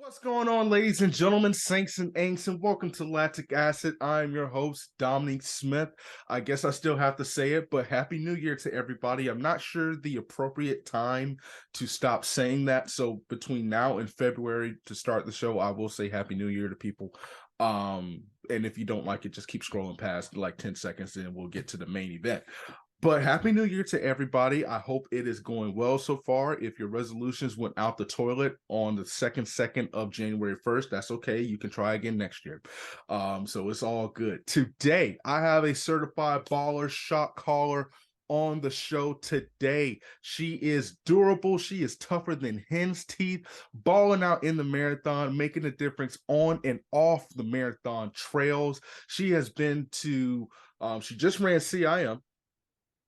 What's going on, ladies and gentlemen, saints and ain'ts, and welcome to Lactic Acid. I'm your host, Dominique Smith. I guess I still have to say it, but Happy New Year to everybody. I'm not sure the appropriate time to stop saying that, so between now and February to start the show, I will say Happy New Year to people. And if you don't like it, just keep scrolling past like 10 seconds, and we'll get to the main event. But Happy New Year to everybody. I hope it is going well so far. If your resolutions went out the toilet on the second of January 1st, that's okay. You can try again next year. So it's all good. Today, I have a certified baller shot caller on the show today. She is durable. She is tougher than hen's teeth, balling out in the marathon, making a difference on and off the marathon trails. She has been to, she just ran CIM.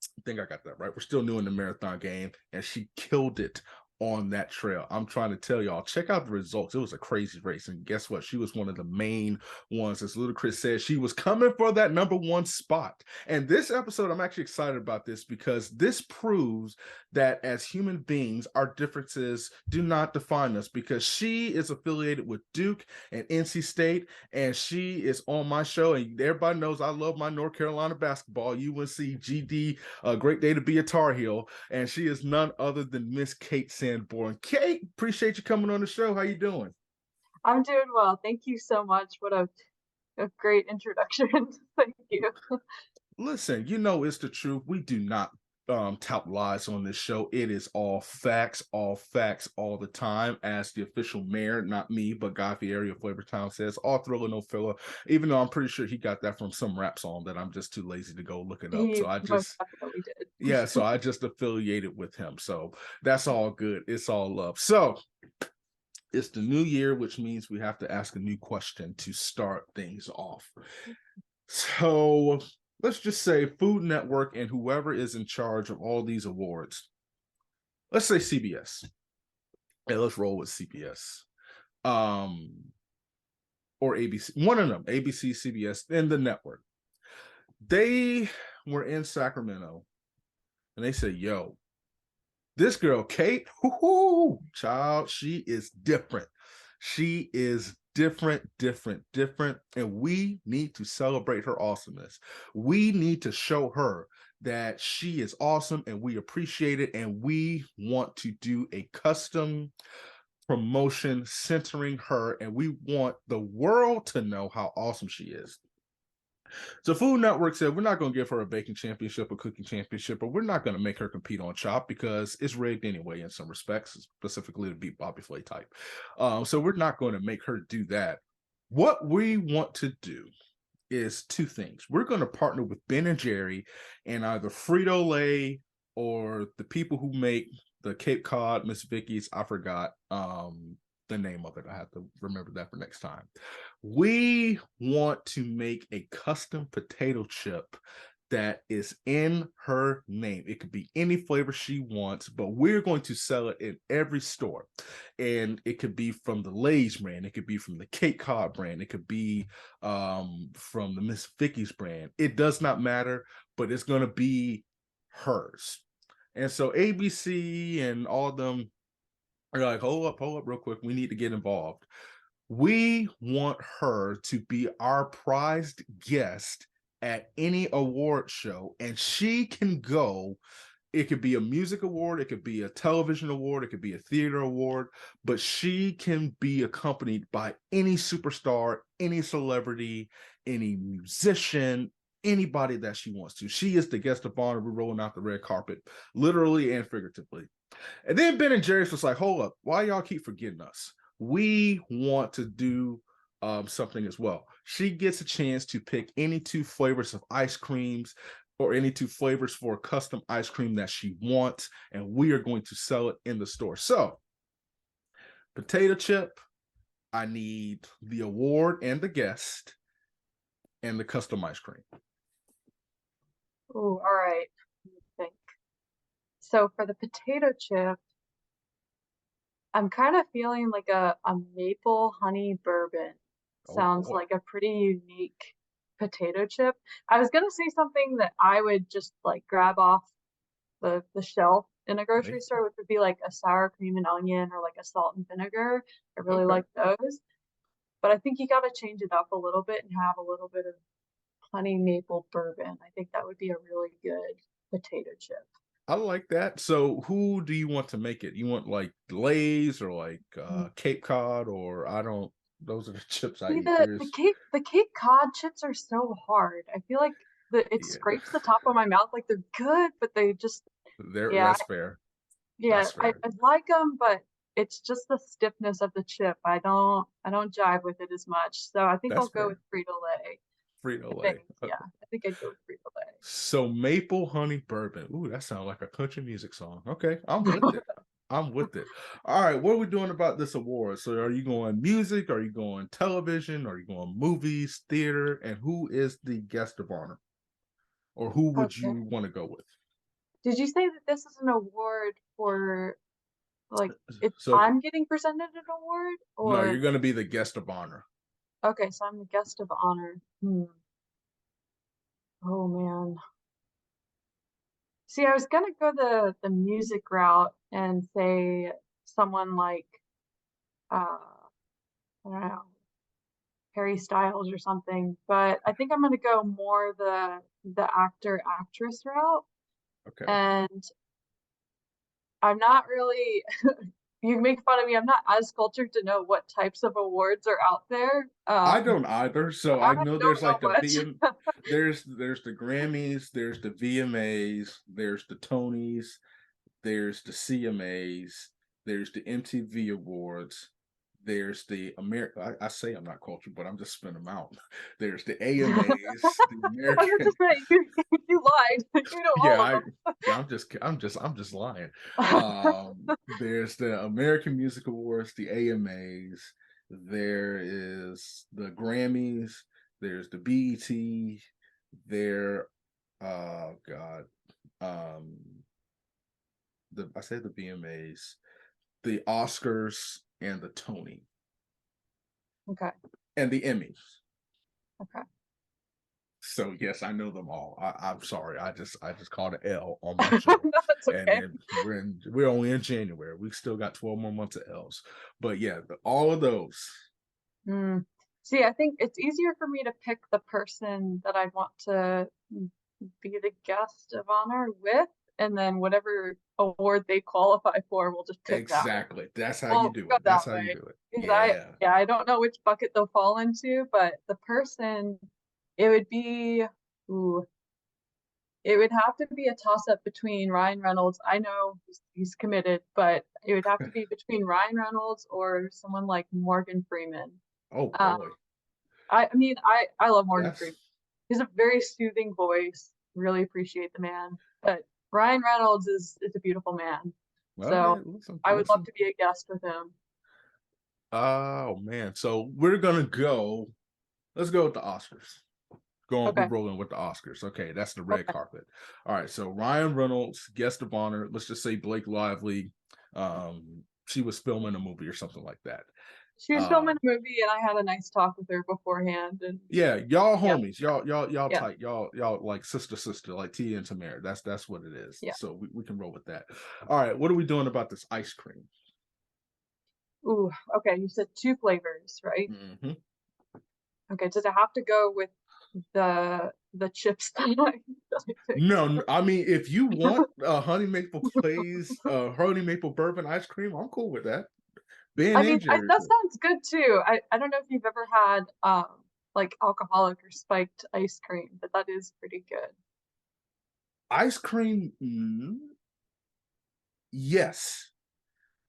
I think I got that right. We're still new in the marathon game, and she killed it on that trail. I'm trying to tell y'all, check out the results. It was a crazy race, and guess what? She was one of the main ones. As Ludacris said, she was coming for that #1 spot. And this episode, I'm actually excited about this because this proves that as human beings, our differences do not define us, because she is affiliated with Duke and NC State, and she is on my show, and everybody knows I love my North Carolina basketball, UNC, GD, a great day to be a Tar Heel, and she is none other than Miss Kate Sanborn. Kate, appreciate you coming on the show. How you doing? I'm doing well. Thank you so much. What a great introduction. Thank you. Listen, you know it's the truth. We do not tout lies on this show. It is all facts all the time. As the official mayor, not me, but Guy Fieri of Flavortown says, all thriller, no filler. Even though I'm pretty sure he got that from some rap song that I'm just too lazy to go look it up. He So I most just, definitely did. yeah, so I just affiliated with him. So that's all good. It's all love. So it's the new year, which means we have to ask a new question to start things off. So let's just say Food Network and whoever is in charge of all these awards, let's say CBS. Hey, let's roll with CBS. Or ABC, one of them, ABC, CBS, and the network. They were in Sacramento, and they said, yo, this girl, Kate, child, she is different. She is different, and we need to celebrate her awesomeness. We need to show her that she is awesome, and we appreciate it, and we want to do a custom promotion centering her, and we want the world to know how awesome she is. So Food Network said, we're not going to give her a baking championship or cooking championship, but we're not going to make her compete on Chop because it's rigged anyway in some respects, specifically to beat Bobby Flay type. So we're not going to make her do that. What we want to do is two things. We're going to partner with Ben and Jerry and either Frito-Lay or the people who make the Cape Cod, Miss Vicky's, I forgot the name of it. I have to remember that for next time. We want to make a custom potato chip that is in her name. It could be any flavor she wants, but we're going to sell it in every store. And it could be from the Lay's brand. It could be from the Cape Cod brand. It could be from the Miss Vicky's brand. It does not matter, but it's going to be hers. And so ABC and all of them are like, hold up real quick. We need to get involved. We want her to be our prized guest at any award show, and she can go. It could be a music award, it could be a television award, it could be a theater award, but she can be accompanied by any superstar, any celebrity, any musician, anybody that she wants to. She is the guest of honor. We're rolling out the red carpet, literally and figuratively. And then Ben and Jerry's was like, hold up, why y'all keep forgetting us? We want to do something as well. She gets a chance to pick any 2 flavors of ice creams or any 2 flavors for a custom ice cream that she wants, and we are going to sell it in the store. So, potato chip, I need the award and the guest, and the custom ice cream. Oh, all right. Let me think. So for the potato chip, I'm kind of feeling like a maple honey bourbon. Sounds like a pretty unique potato chip. I was gonna say something that I would just like grab off the shelf in a grocery store, which would be like a sour cream and onion or like a salt and vinegar. I really Okay. like those. But I think you got to change it up a little bit and have a little bit of honey maple bourbon. I think that would be a really good potato chip. I like that. So who do you want to make it? You want like Lay's or like Cape Cod, or I don't, those are the chips I See, eat. the There's Cape Cod chips are so hard. I feel like it yeah, scrapes the top of my mouth. Like they're good, but they just yeah, that's fair. yeah. That's fair. I like them, but it's just the stiffness of the chip. I don't jive with it as much. So I think That's I'll go with fair. Frito-Lay. I Frito-Lay. think, yeah, I think I'd go with So maple honey bourbon. Ooh, that sounds like a country music song. Okay, I'm with Frito-Lay. it. I'm with it. All right, what are we doing about this award? So are you going music? Are you going television? Are you going movies, theater? And who is the guest of honor? Or who would Okay. you want to go with? Did you say that this is an award for like So I'm getting presented an award no, or you're going to be the guest of honor. okay, so I'm the guest of honor. Oh man. See, I was gonna go the music route and say someone like I don't know, Harry Styles or something, but I think I'm gonna go more the actor actress route. Okay. And I'm not really you can make fun of me. I'm not as cultured to know what types of awards are out there. I don't either. So I I know don't there's know like the much. there's the Grammys, there's the VMAs, there's the Tonys, there's the CMAs, there's the MTV Awards, there's the I say I'm not cultured, but I'm just spinning them out. There's the AMAs, the I was American. just saying, you lied. You know all Yeah, of I'm just lying. them. There's the American Music Awards, the AMAs. There is the Grammys. There's the BET. There, oh God, um, I say the BMAs, the Oscars, and the Tony, Okay. and the Emmys. Okay. So yes, I know them all. I'm sorry, I just called an L on my show, That's and okay. then we're only in January. We still got 12 more months of L's, but yeah, all of those. See, I think it's easier for me to pick the person that I want to be the guest of honor with, and then whatever award they qualify for, we'll just pick that. Exactly. That's how you We'll do go it. That's that how you way. do it. Because Yeah. I don't know which bucket they'll fall into, but the person, it would be, ooh, it would have to be a toss-up between Ryan Reynolds. I know he's committed, but it would have to be between Ryan Reynolds or someone like Morgan Freeman. Oh Um, boy. I mean, I love Morgan That's Freeman. He's a very soothing voice. Really appreciate the man. But Ryan Reynolds is a beautiful man. well, So yeah. Listen, I would love listen. to be a guest with him. Oh man. So we're gonna go. Let's go with the Oscars. We're Okay. rolling with the Oscars. Okay, that's the red Okay. carpet. All right, so Ryan Reynolds, guest of honor. Let's just say Blake Lively. She was filming a movie or something like that. She was filming a movie and I had a nice talk with her beforehand and Yeah, y'all yeah, homies, y'all yeah, tight, y'all like sister, like Tia and Tamara. That's what it is. yeah. So we can roll with that. All right, what are we doing about this ice cream? Ooh, okay. You said two flavors, right? Mm-hmm. Okay. Does it have to go with the chips that I picked? No, I mean if you want honey maple bourbon ice cream, I'm cool with that. Ben I and mean, Jerry's. that sounds good too. I don't know if you've ever had like alcoholic or spiked ice cream, but that is pretty good. Ice cream, yes.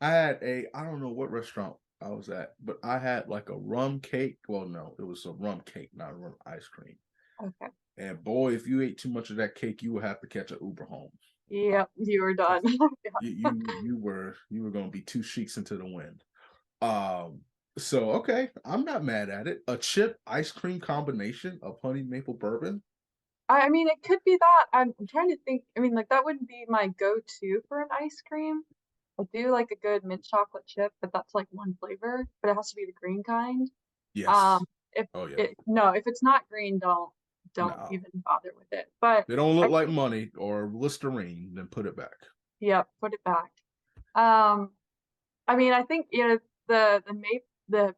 I don't know what restaurant I was at, but I had like a rum cake. Well, no, it was a rum cake, not a rum ice cream. Okay. And boy, if you ate too much of that cake, you would have to catch an Uber home. Yep, you were done. Yeah. You were going to be two sheets into the wind. So okay, I'm not mad at it. A chip ice cream combination of honey maple bourbon. I mean, it could be that. I'm trying to think. I mean, like that wouldn't be my go-to for an ice cream. I do like a good mint chocolate chip, but that's like one flavor, but it has to be the green kind. Um, Yes. if Oh yeah. it no, if it's not green, don't No. even bother with it. But They don't I look like money or Listerine, then put it back. Yep, put it back. Um, I mean, I think, the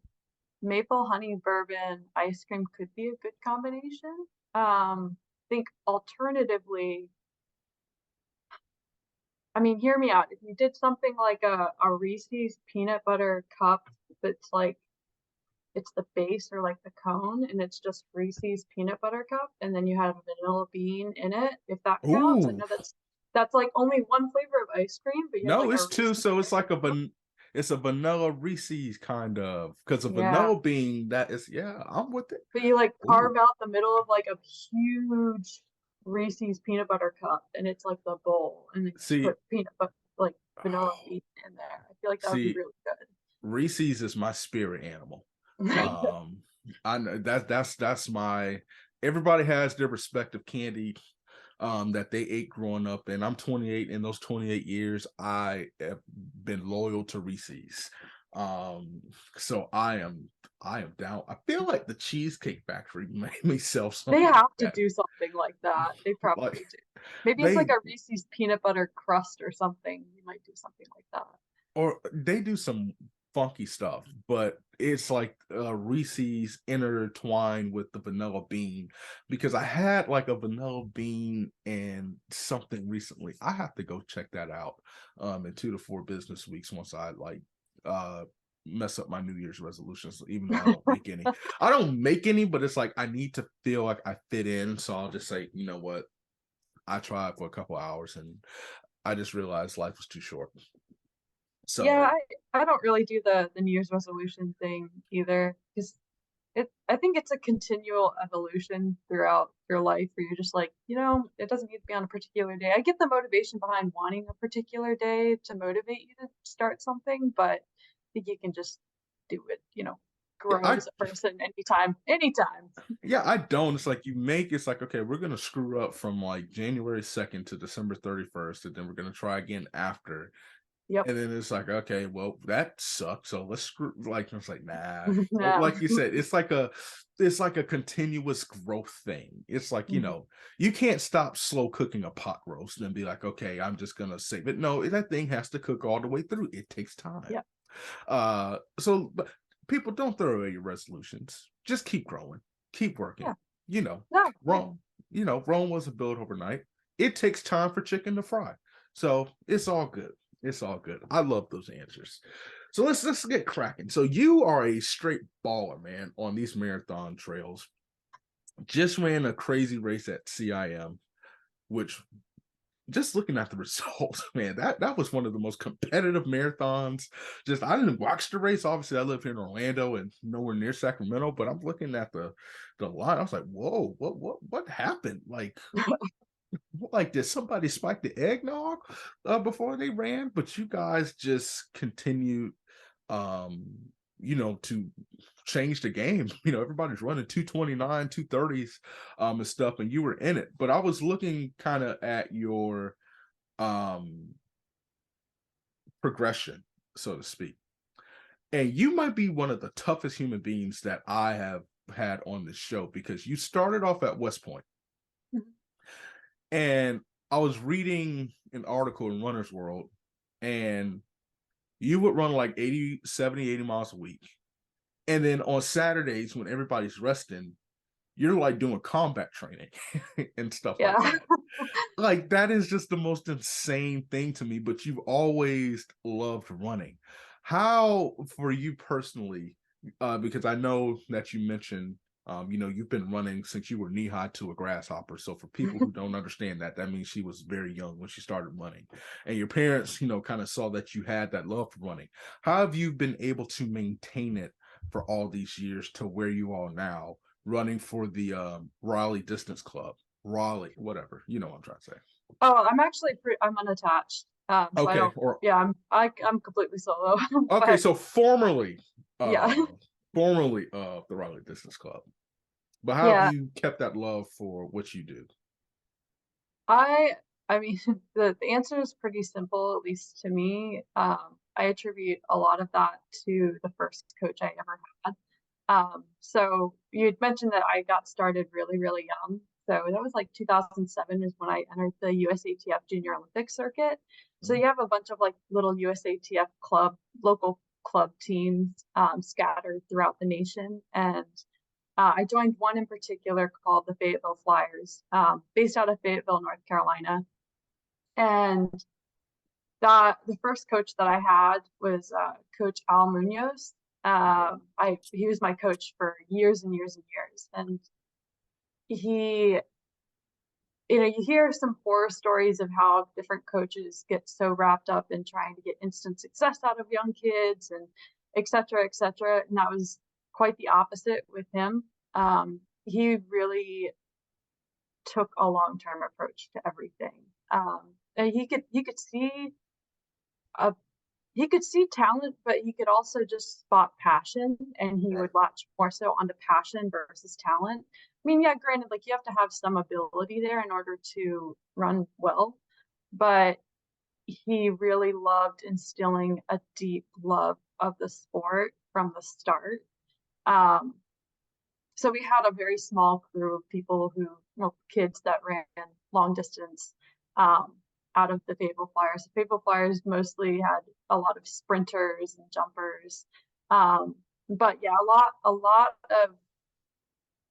maple honey bourbon ice cream could be a good combination. I think alternatively, I mean, hear me out. If you did something like a Reese's peanut butter cup that's like it's the base or like the cone and it's just Reese's peanut butter cup and then you have a vanilla bean in it, if that counts. I Ooh, know that's like only one flavor of ice cream, but you have no, like a it's two. Reese's So it's peanut like butter cup. it's a vanilla Reese's kind of, because a Yeah. vanilla bean, that is, yeah, I'm with it. But you like Ooh, carve out the middle of like a huge Reese's peanut butter cup and it's like the bowl and then you see, put peanut butter like vanilla bean in there. I feel like that would be see, really Reese's is my spirit animal. good. I know that's my. Everybody has their respective candy that they ate growing up, and I'm 28. In those 28 years, I have been loyal to Reese's. So I am down. I feel like the Cheesecake Factory made me sell They something like have to that. do something like that. They Like probably do. Maybe it's like they a Reese's peanut butter crust or something. You might do something like that. or they do some funky stuff, but it's like Reese's intertwined with the vanilla bean, because I had like a vanilla bean and something recently. I have to go check that out in 2 to 4 business weeks once I like uh mess up my New Year's resolutions, even though I don't make any. I don't make any, but it's like I need to feel like I fit in. So I'll just say, you know what? I tried for a couple hours and I just realized life was too short. Yeah, So I don't really do the New Year's resolution thing either because I think it's a continual evolution throughout your life where you're just like, it doesn't need to be on a particular day. I get the motivation behind wanting a particular day to motivate you to start something, but I think you can just do it, yeah, grow as a person anytime, anytime. I don't. It's like it's like, okay, we're gonna screw up from like January 2nd to December 31st, and then we're gonna try again after. Yep. And then it's like, okay, well, that sucks. So let's screw like it's like, nah. So Yeah. like you said, it's like a continuous growth thing. It's like, Mhm. you can't stop slow cooking a pot roast and be like, okay, I'm just gonna save it. No, that thing has to cook all the way through. It takes time. Yep. So but people, don't throw away your resolutions. Just keep growing, keep working. Yeah. You know, No. Yeah. Rome, Rome wasn't built overnight. It takes time for chicken to fry. So it's all good. It's all good. I love those answers. So let's get cracking. So you are a straight baller, man, on these marathon trails. Just ran a crazy race at CIM, which, just looking at the results, man, that was one of the most competitive marathons. Just, I didn't watch the race. Obviously, I live here in Orlando and nowhere near Sacramento, but I'm looking at the line. I was like, whoa, what happened? Like, did somebody spike the eggnog before they ran? But you guys just continued, um, to change the game. Everybody's running 229, 230s, and stuff, and you were in it. But I was looking kind of at your um progression, so to speak. And you might be one of the toughest human beings that I have had on this show, because you started off at West Point. Mhm. And I was reading an article in Runner's World, and you would run like 80, 70, 80 miles a week. And then on Saturdays, when everybody's resting, you're like doing combat training and stuff like Yeah. that. Like, that is just the most insane thing to me, but you've always loved running. How, for you personally, because I know that you mentioned, you've been running since you were knee high to a grasshopper. So for people who don't understand that, that means she was very young when she started running. And your parents, kind of saw that you had that love for running. How have you been able to maintain it for all these years to where you are now, running for the Raleigh Distance Club? Raleigh, whatever, you know what I'm trying to say. Oh, I'm unattached. So I Okay, don't, or yeah, I'm completely solo, okay, but so yeah. uh formerly of the Raleigh Distance Club. But how have Yeah. you kept that love for what you do? I I mean the answer is pretty simple, at least to me. I attribute a lot of that to the first coach I ever had. So you had mentioned that I got started really, really young. So that was like 2007 is when I entered the USATF Junior Olympic circuit. So Mhm. you have a bunch of like little USATF local club teams scattered throughout the nation. And I joined one in particular called the Fayetteville Flyers, based out of Fayetteville, North Carolina. And the first coach that I had was Coach Al Munoz. He was my coach for years and years and years, and he, you hear some horror stories of how different coaches get so wrapped up in trying to get instant success out of young kids and et cetera, et cetera. And that was quite the opposite with him. He really took a long-term approach to everything. And a he could see talent, but he could also just spot passion, and he would latch more so onto passion versus talent. I mean, yeah, granted, like you have to have some ability there in order to run well, but he really loved instilling a deep love of the sport from the start. Um, so we had a very small crew of people well, kids that ran long distance um, out of the Fayetteville Flyers. The Fayetteville Flyers mostly had a lot of sprinters and jumpers. But yeah, a lot of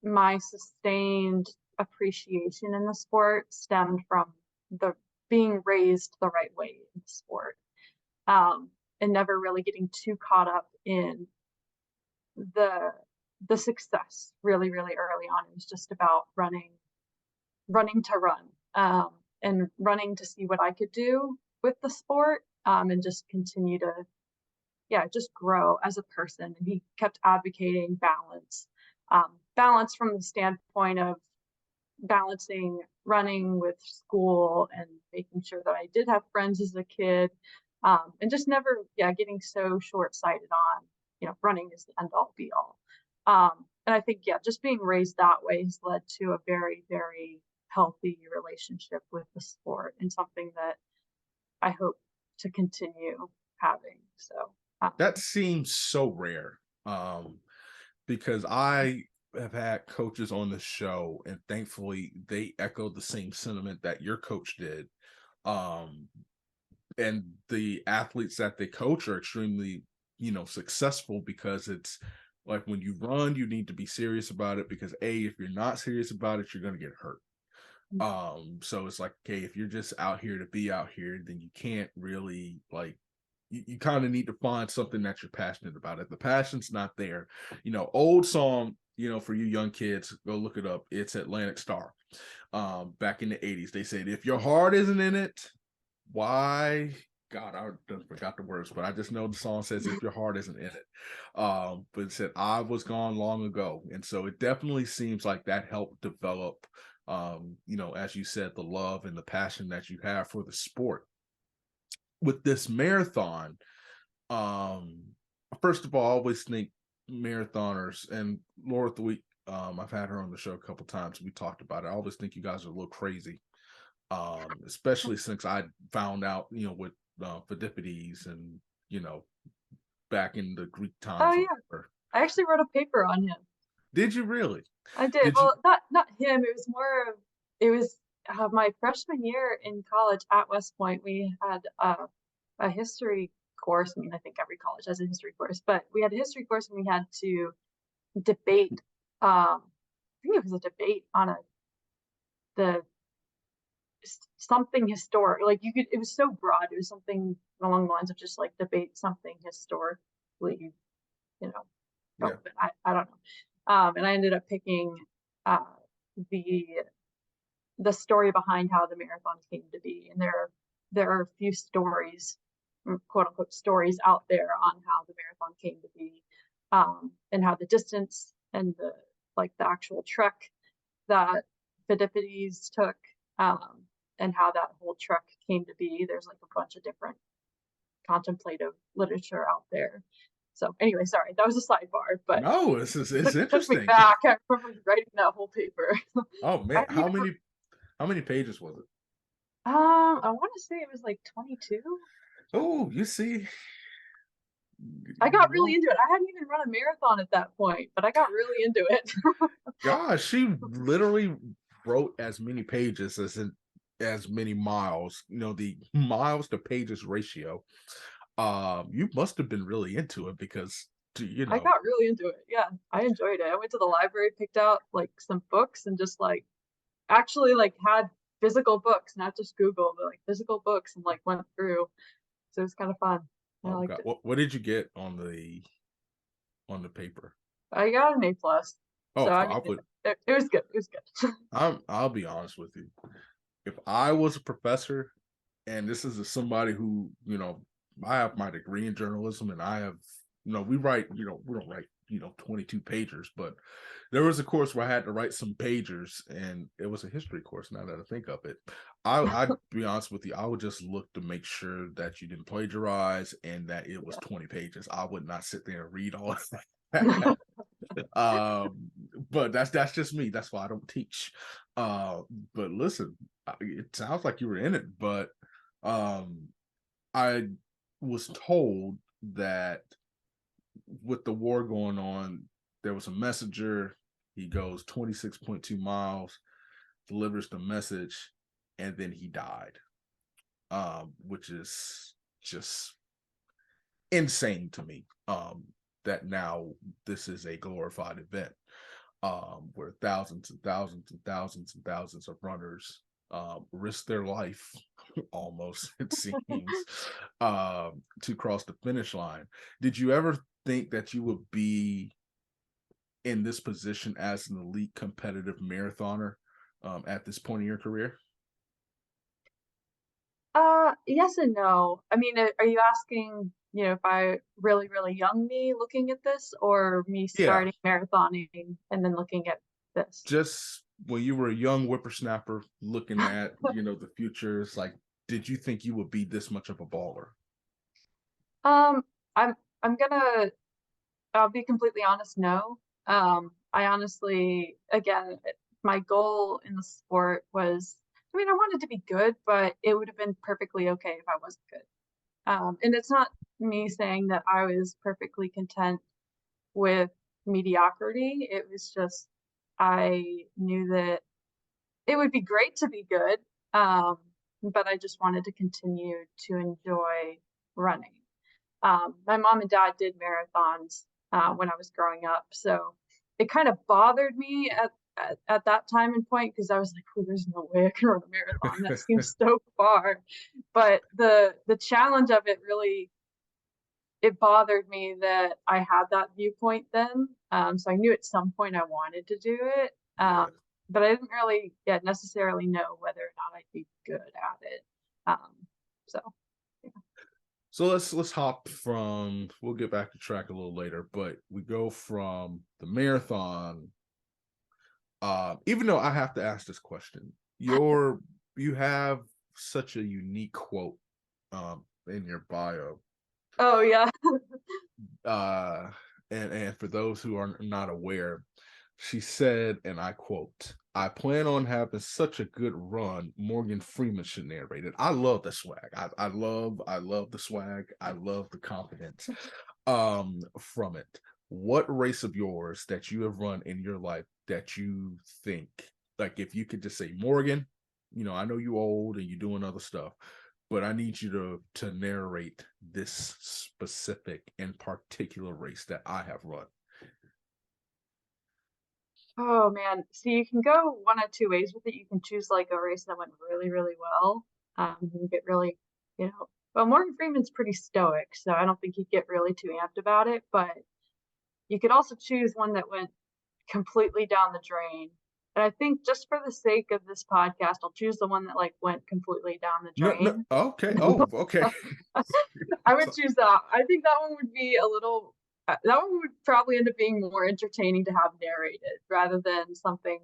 my sustained appreciation in the sport stemmed from the being raised the right way in the sport, and never really getting too caught up in the the success really early on. It was just about running to run, and running to see what I could do with the sport, and just continue to, yeah, just grow as a person. And he kept advocating balance from the standpoint of balancing running with school and making sure that I did have friends as a kid, and just never, yeah, getting so short-sighted on, running is the end all be all. And I think, yeah, just being raised that way has led to a very healthy relationship with the sport, and something that I hope to continue having. So, That seems so rare, because I have had coaches on the show, and thankfully they echoed the same sentiment that your coach did. Um, and the athletes that they coach are extremely, successful, because it's like when you run, you need to be serious about it, because if you're not serious about it, you're going to get hurt. So it's like, okay, if you're just out here to be out here, then you can't really, like, you kind of need to find something that you're passionate about. If the passion's not there, old song, for you young kids, go look it up. It's Atlantic Star. Back in the 80s, they said, if your heart isn't in it, why? God, I forgot the words, but I just know the song says, if your heart isn't in it. But it said, I was gone long ago. And so it definitely seems like that helped develop, as you said, the love and the passion that you have for the sport. With this marathon, first of all, I always think marathoners, and Laura Thweek, I've had her on the show a couple times. We talked about it. I always think you guys are a little crazy, especially since I found out, with Pheidippides, and back in the Greek oh times. yeah, I actually wrote a paper on him. Did you really? I did. Did you? Well, not him. It was more of, it was my freshman year in college at West Point. We had a history course. I mean, I think every college has a history course, but we had a history course, and we had to debate. I think it was a debate on the something historic. Like you could, it was so broad. It was something along the lines of just like debate something historically, relevant. I don't know. And I ended up picking uh, the the story behind how the marathon came to be. And there are a few stories, quote unquote stories, out there on how the marathon came to be, and how the distance and the actual trek that Pheidippides took, and how that whole trek came to be. There's like a bunch of different contemplative literature out there. So anyway, sorry, that was a sidebar, but No, it's took me interesting. back. I remember writing that whole paper. Oh man, how many pages was it? I want to say it was like 22. Oh, you see, I got really into it. I hadn't even run a marathon at that point, but I got really into it. gosh, she literally wrote as many pages as many miles, the miles to pages ratio. You must have been really into it because I got really into it. Yeah, I enjoyed it. I went to the library, picked out like some books, and just like actually like had physical books, not just Google, but like physical books, and like went through. So it was kind of fun. I Oh liked God, it. what did you get on the paper? I got an A plus. Oh, So I I mean, would. it was good. It was good. I'll be honest with you. If I was a professor, and this is somebody who, I have my degree in journalism, and I have, we write, we don't write, 22 pagers, but there was a course where I had to write some pagers, and it was a history course. Now that I think of it, I'd be honest with you, I would just look to make sure that you didn't plagiarize and that it was 20 pages. I would not sit there and read all of that. But that's just me. That's why I don't teach. But listen, it sounds like you were in it, but I was told that with the war going on, there was a messenger. He goes 26.2 miles, delivers the message, and then he died, which is just insane to me. That now this is a glorified event, where thousands and thousands and thousands and thousands of runners risk their life almost, it seems, to cross the finish line. Did you ever think that you would be in this position as an elite competitive marathoner at this point in your career? Yes and no. I mean, are you asking, if I really, really young me looking at this, or me Yeah, starting marathoning and then looking at this? just when you were a young whippersnapper looking at the future, it's like, did you think you would be this much of a baller? Um, I'm gonna I'll be completely honest, no. I honestly, again, my goal in the sport was, I mean, I wanted to be good, but it would have been perfectly okay if I wasn't good. And it's not me saying that I was perfectly content with mediocrity. It was just, I knew that it would be great to be good, but I just wanted to continue to enjoy running. My mom and dad did marathons when I was growing up, so it kind of bothered me at that time and point because I was like, oh, there's no way I can run a marathon. That seems so far. But the challenge of it really, it bothered me that I had that viewpoint then. So I knew at some point I wanted to do it. Yeah. But I didn't really yet necessarily know whether or not I'd be good at it. So yeah. So let's hop from. We'll get back to track a little later, but we go from the marathon. Even though I have to ask this question, you have such a unique quote in your bio. Oh yeah. Uh, and for those who are not aware, she said, and I quote, "I plan on having such a good run. Morgan Freeman should narrate it." I love the swag. I love the swag. I love the confidence from it. What race of yours that you have run in your life that you think, like, if you could just say, Morgan, I know you old and you're doing other stuff, but I need you to narrate this specific and particular race that I have run. Oh man. So you can go one of two ways with it. You can choose like a race that went really, really well. And get really, well, Morgan Freeman's pretty stoic, so I don't think he'd get really too amped about it. But you could also choose one that went completely down the drain. And I think just for the sake of this podcast, I'll choose the one that like went completely down the No, no, drain. okay. Oh, okay. I would So, choose that. I think that one would be a little, that one would probably end up being more entertaining to have narrated rather than something,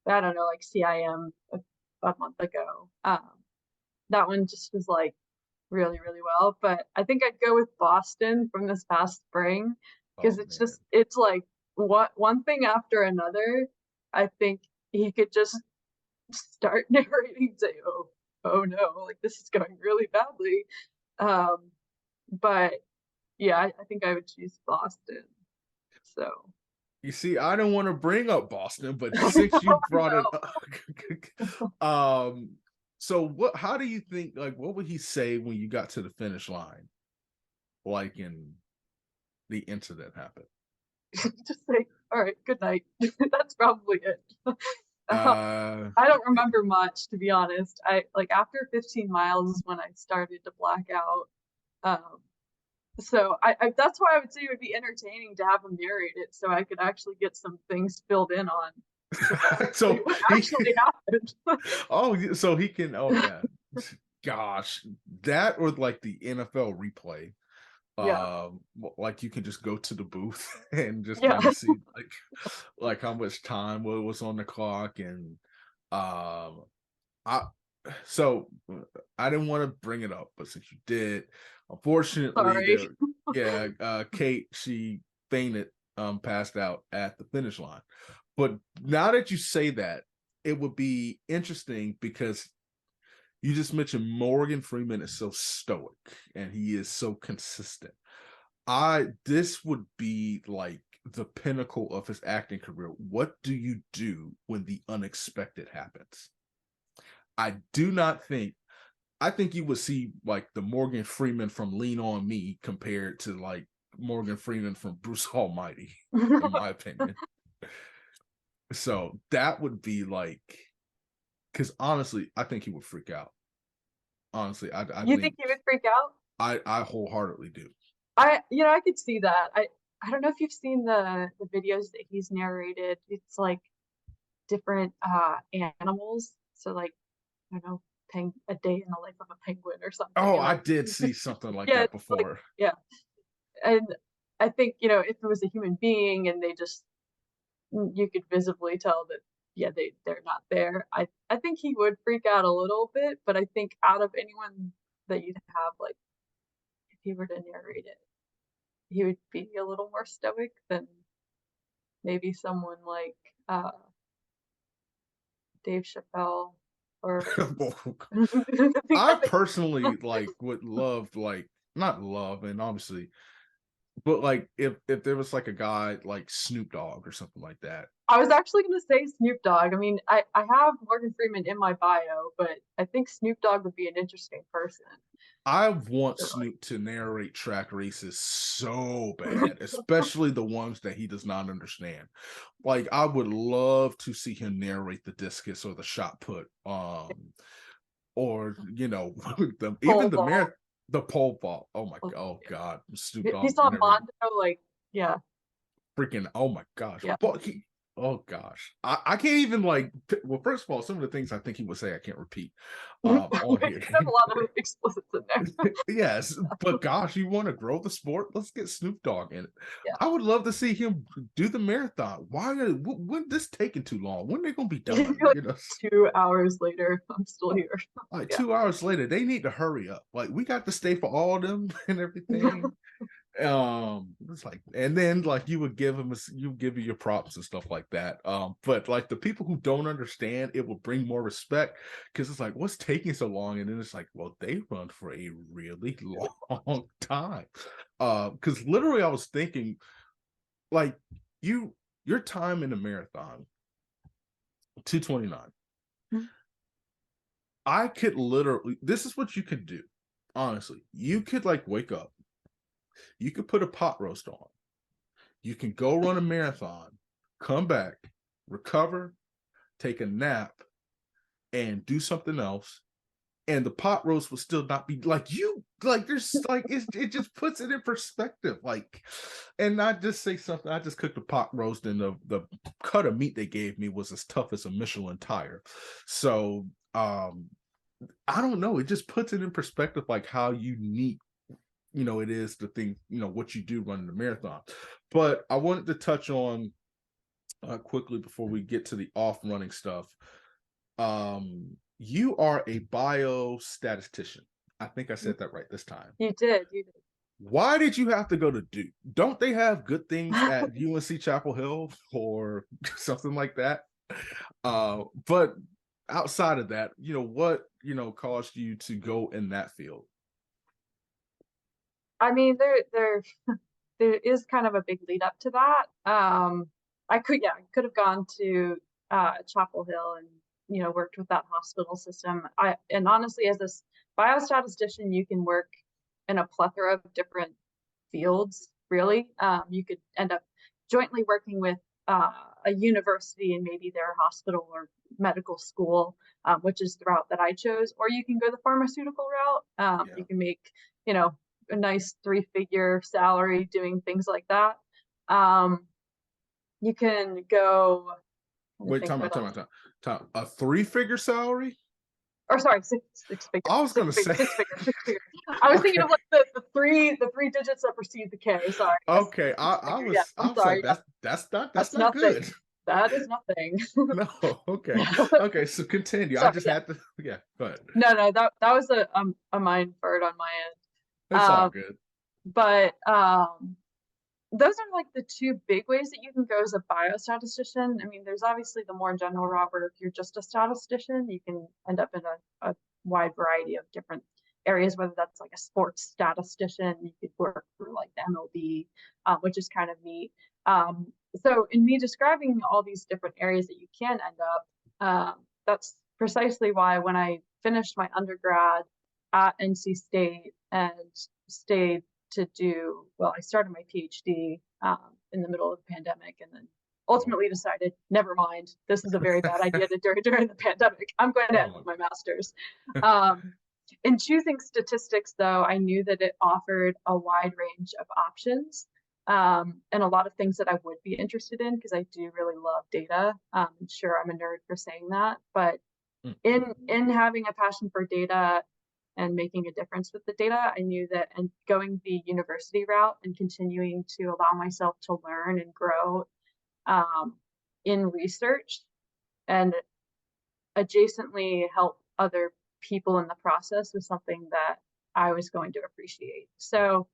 I don't know, like CIM a month ago. That one just was like really, really well. But I think I'd go with Boston from this past spring because oh man. it's like one thing after another. I think he could just start narrating, say, oh no, like this is going really badly. But yeah, I think I would choose Boston. So You see, I didn't want to bring up Boston, but since you brought it up, so what? How do you think? Like, what would he say when you got to the finish line? Like, in the incident happened. Just say, all right, good night. That's probably it. Uh, I don't remember much, to be honest. I like after 15 miles is when I started to black out. Um, so that's why I would say it would be entertaining to have him narrate it, so I could actually get some things filled in on so what he, actually happened. oh, so he can. Oh yeah, gosh, that or like the NFL replay. Yeah, Like you can just go to the booth and just yeah. kind of see like how much time was on the clock and I so I didn't want to bring it up, but since you did, unfortunately Sorry. there, yeah, Kate, she fainted, passed out at the finish line. But now that you say that, it would be interesting because you just mentioned Morgan Freeman is so stoic and he is so consistent. This would be like the pinnacle of his acting career. What do you do when the unexpected happens? I do not think I think you would see like the Morgan Freeman from Lean On Me compared to like Morgan Freeman from Bruce Almighty, in my opinion. So that would be like, because honestly, I think he would freak out. Honestly, I You think think he would freak out? I wholeheartedly do. I could see that. I don't know if you've seen the videos that he's narrated. It's like different animals. So like I don't know, a day in the life of a penguin or something. Oh, And I like did see something like yeah, that it's like before. yeah. And I think, if it was a human being and they just you could visibly tell that yeah, they're not there. I think he would freak out a little bit, but I think out of anyone that you'd have, like if he were to narrate it, he would be a little more stoic than maybe someone like Dave Chappelle or I I think personally like would love like not love and obviously, but like if there was like a guy like Snoop Dogg or something like that. I was actually gonna say Snoop Dogg. I mean, I have Morgan Freeman in my bio, but I think Snoop Dogg would be an interesting person. I want So, like, Snoop to narrate track races so bad, especially the ones that he does not understand. Like I would love to see him narrate the discus or the shot put, or even pole the vault. the pole vault. Oh, Oh yeah. god, Snoop If he Dogg saw narrate Mondo, like, yeah, freaking oh my gosh, yeah. but oh gosh, I can't even like well, first of all, some of the things I think he would say I can't repeat There's on here. a lot of explicits in there. Yes, but gosh, you want to grow the sport? Let's get Snoop Dogg in it. Yeah. I would love to see him do the marathon. When this taking too long? When they gonna be done? Like 2 hours later, I'm still here. Like Yeah. 2 hours later, they need to hurry up. Like we got to stay for all of them and everything. It's like, and then like you give you your props and stuff like that. But like the people who don't understand, it will bring more respect because it's like, what's taking so long? And then it's like, well, they run for a really long time. Because literally I was thinking, like, your time in the marathon, 2:29. I could literally, this is what you could do. Honestly, you could like wake up, you could put a pot roast on. You can go run a marathon, come back, recover, take a nap, and do something else. And the pot roast will still not be like you. Like there's like it just puts it in perspective. Like, and not just say something. I just cooked a pot roast, and the cut of meat they gave me was as tough as a Michelin tire. So I don't know. It just puts it in perspective, like how unique it is the thing, what you do running the marathon. But I wanted to touch on quickly before we get to the off running stuff. You are a biostatistician. I think I said that right this time. You did. Why did you have to go to Duke? Don't they have good things at UNC Chapel Hill or something like that? But outside of that, what caused you to go in that field? I mean, there is kind of a big lead up to that. I could have gone to Chapel Hill and worked with that hospital system. And honestly, as a biostatistician, you can work in a plethora of different fields. Really, you could end up jointly working with a university and maybe their hospital or medical school, which is the route that I chose. Or you can go the pharmaceutical route. Yeah. You can make a nice 3-figure salary doing things like that. You can go. Wait, time out. A 3-figure salary? Or sorry, six figures. I was gonna say six figures. I was thinking of like the three digits that precede the K. Sorry. Okay, I was sorry. like, that's not good. That is nothing. No, okay. Okay, so continue. Sorry, I just had to, yeah, but no, that was a mind fart on my end. it's all good. But those are like the two big ways that you can go as a biostatistician. I mean, there's obviously the more general route where if you're just a statistician, you can end up in a wide variety of different areas, whether that's like a sports statistician, you could work for like the MLB, which is kind of neat. So in me describing all these different areas that you can end up, that's precisely why when I finished my undergrad at NC State and stayed to do, well, I started my PhD in the middle of the pandemic and then ultimately decided, never mind, this is a very bad idea to do during the pandemic. I'm going to end with my master's. In choosing statistics, though, I knew that it offered a wide range of options and a lot of things that I would be interested in because I do really love data. Sure, I'm a nerd for saying that, but in having a passion for data and making a difference with the data, I knew that, and going the university route and continuing to allow myself to learn and grow in research and adjacently help other people in the process was something that I was going to appreciate. So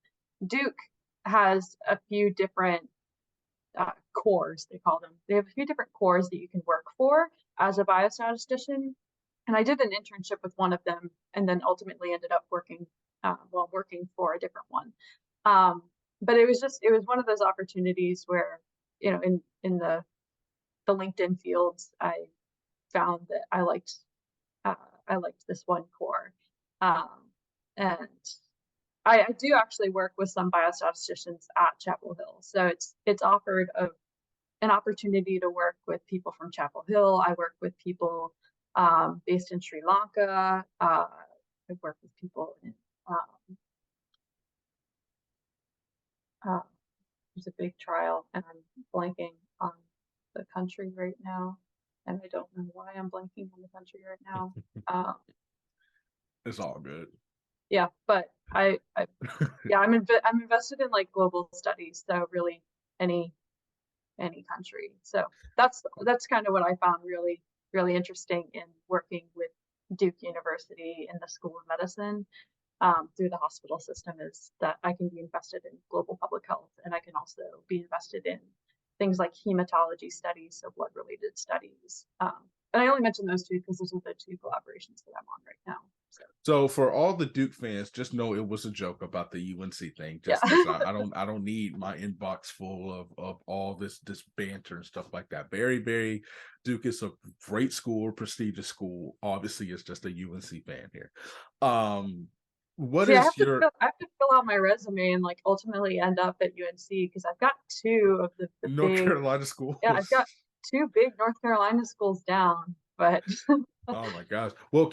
Duke has a few different cores, they call them. They have a few different cores that you can work for as a biostatistician. And I did an internship with one of them and then ultimately ended up working for a different one. But it was one of those opportunities where, in the LinkedIn fields, I found that I liked this one core. And I do actually work with some biostatisticians at Chapel Hill. So it's offered an opportunity to work with people from Chapel Hill. I work with people based in Sri Lanka. I've worked with people in there's a big trial, and I'm blanking on the country right now, and I don't know why I'm blanking on the country right now. It's all good. Yeah, but I'm invested in like global studies, so really any country. So that's kind of what I found really interesting in working with Duke University in the School of Medicine through the hospital system is that I can be invested in global public health, and I can also be invested in things like hematology studies, so blood related studies. And I only mention those two because those are the two collaborations that I'm on right now. So for all the Duke fans, just know it was a joke about the UNC thing. I don't need my inbox full of all this banter and stuff like that. Very, very Duke is a great school, prestigious school. Obviously, it's just a UNC fan here. I have to fill out my resume and like ultimately end up at UNC because I've got two of the North Carolina schools. Yeah, I've got two big North Carolina schools down, but oh my gosh. Well,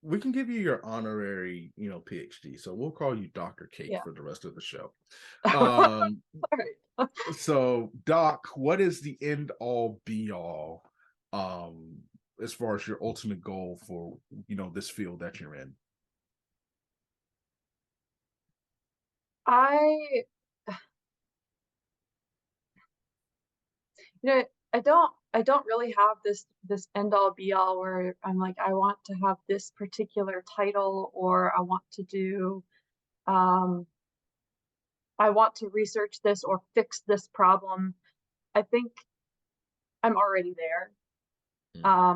we can give you your honorary, PhD. So we'll call you Dr. Kate for the rest of the show. So Doc, what is the end all be all as far as your ultimate goal for, this field that you're in? I don't really have this end all be all where I'm like, I want to have this particular title, or I want to do I want to research this or fix this problem. I think I'm already there. I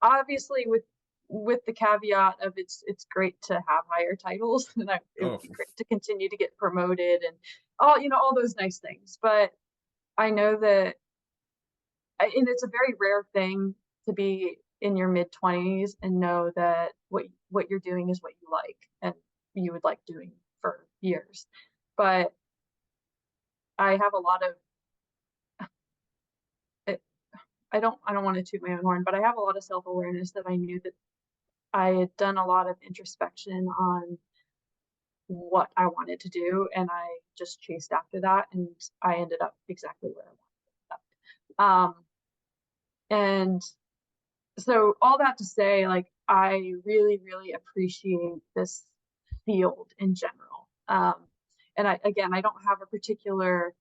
obviously with the caveat of it's great to have higher titles and it would be great to continue to get promoted and all those nice things. But I know that, and it's a very rare thing to be in your mid-20s and know that what you're doing is what you like and you would like doing for years. But I have a lot of it, I don't want to toot my own horn, but I have a lot of self-awareness that I knew that I had done a lot of introspection on what I wanted to do, and I just chased after that, and I ended up exactly where I wanted to end up. And so all that to say, like, I really, really appreciate this field in general. And I don't have a particular,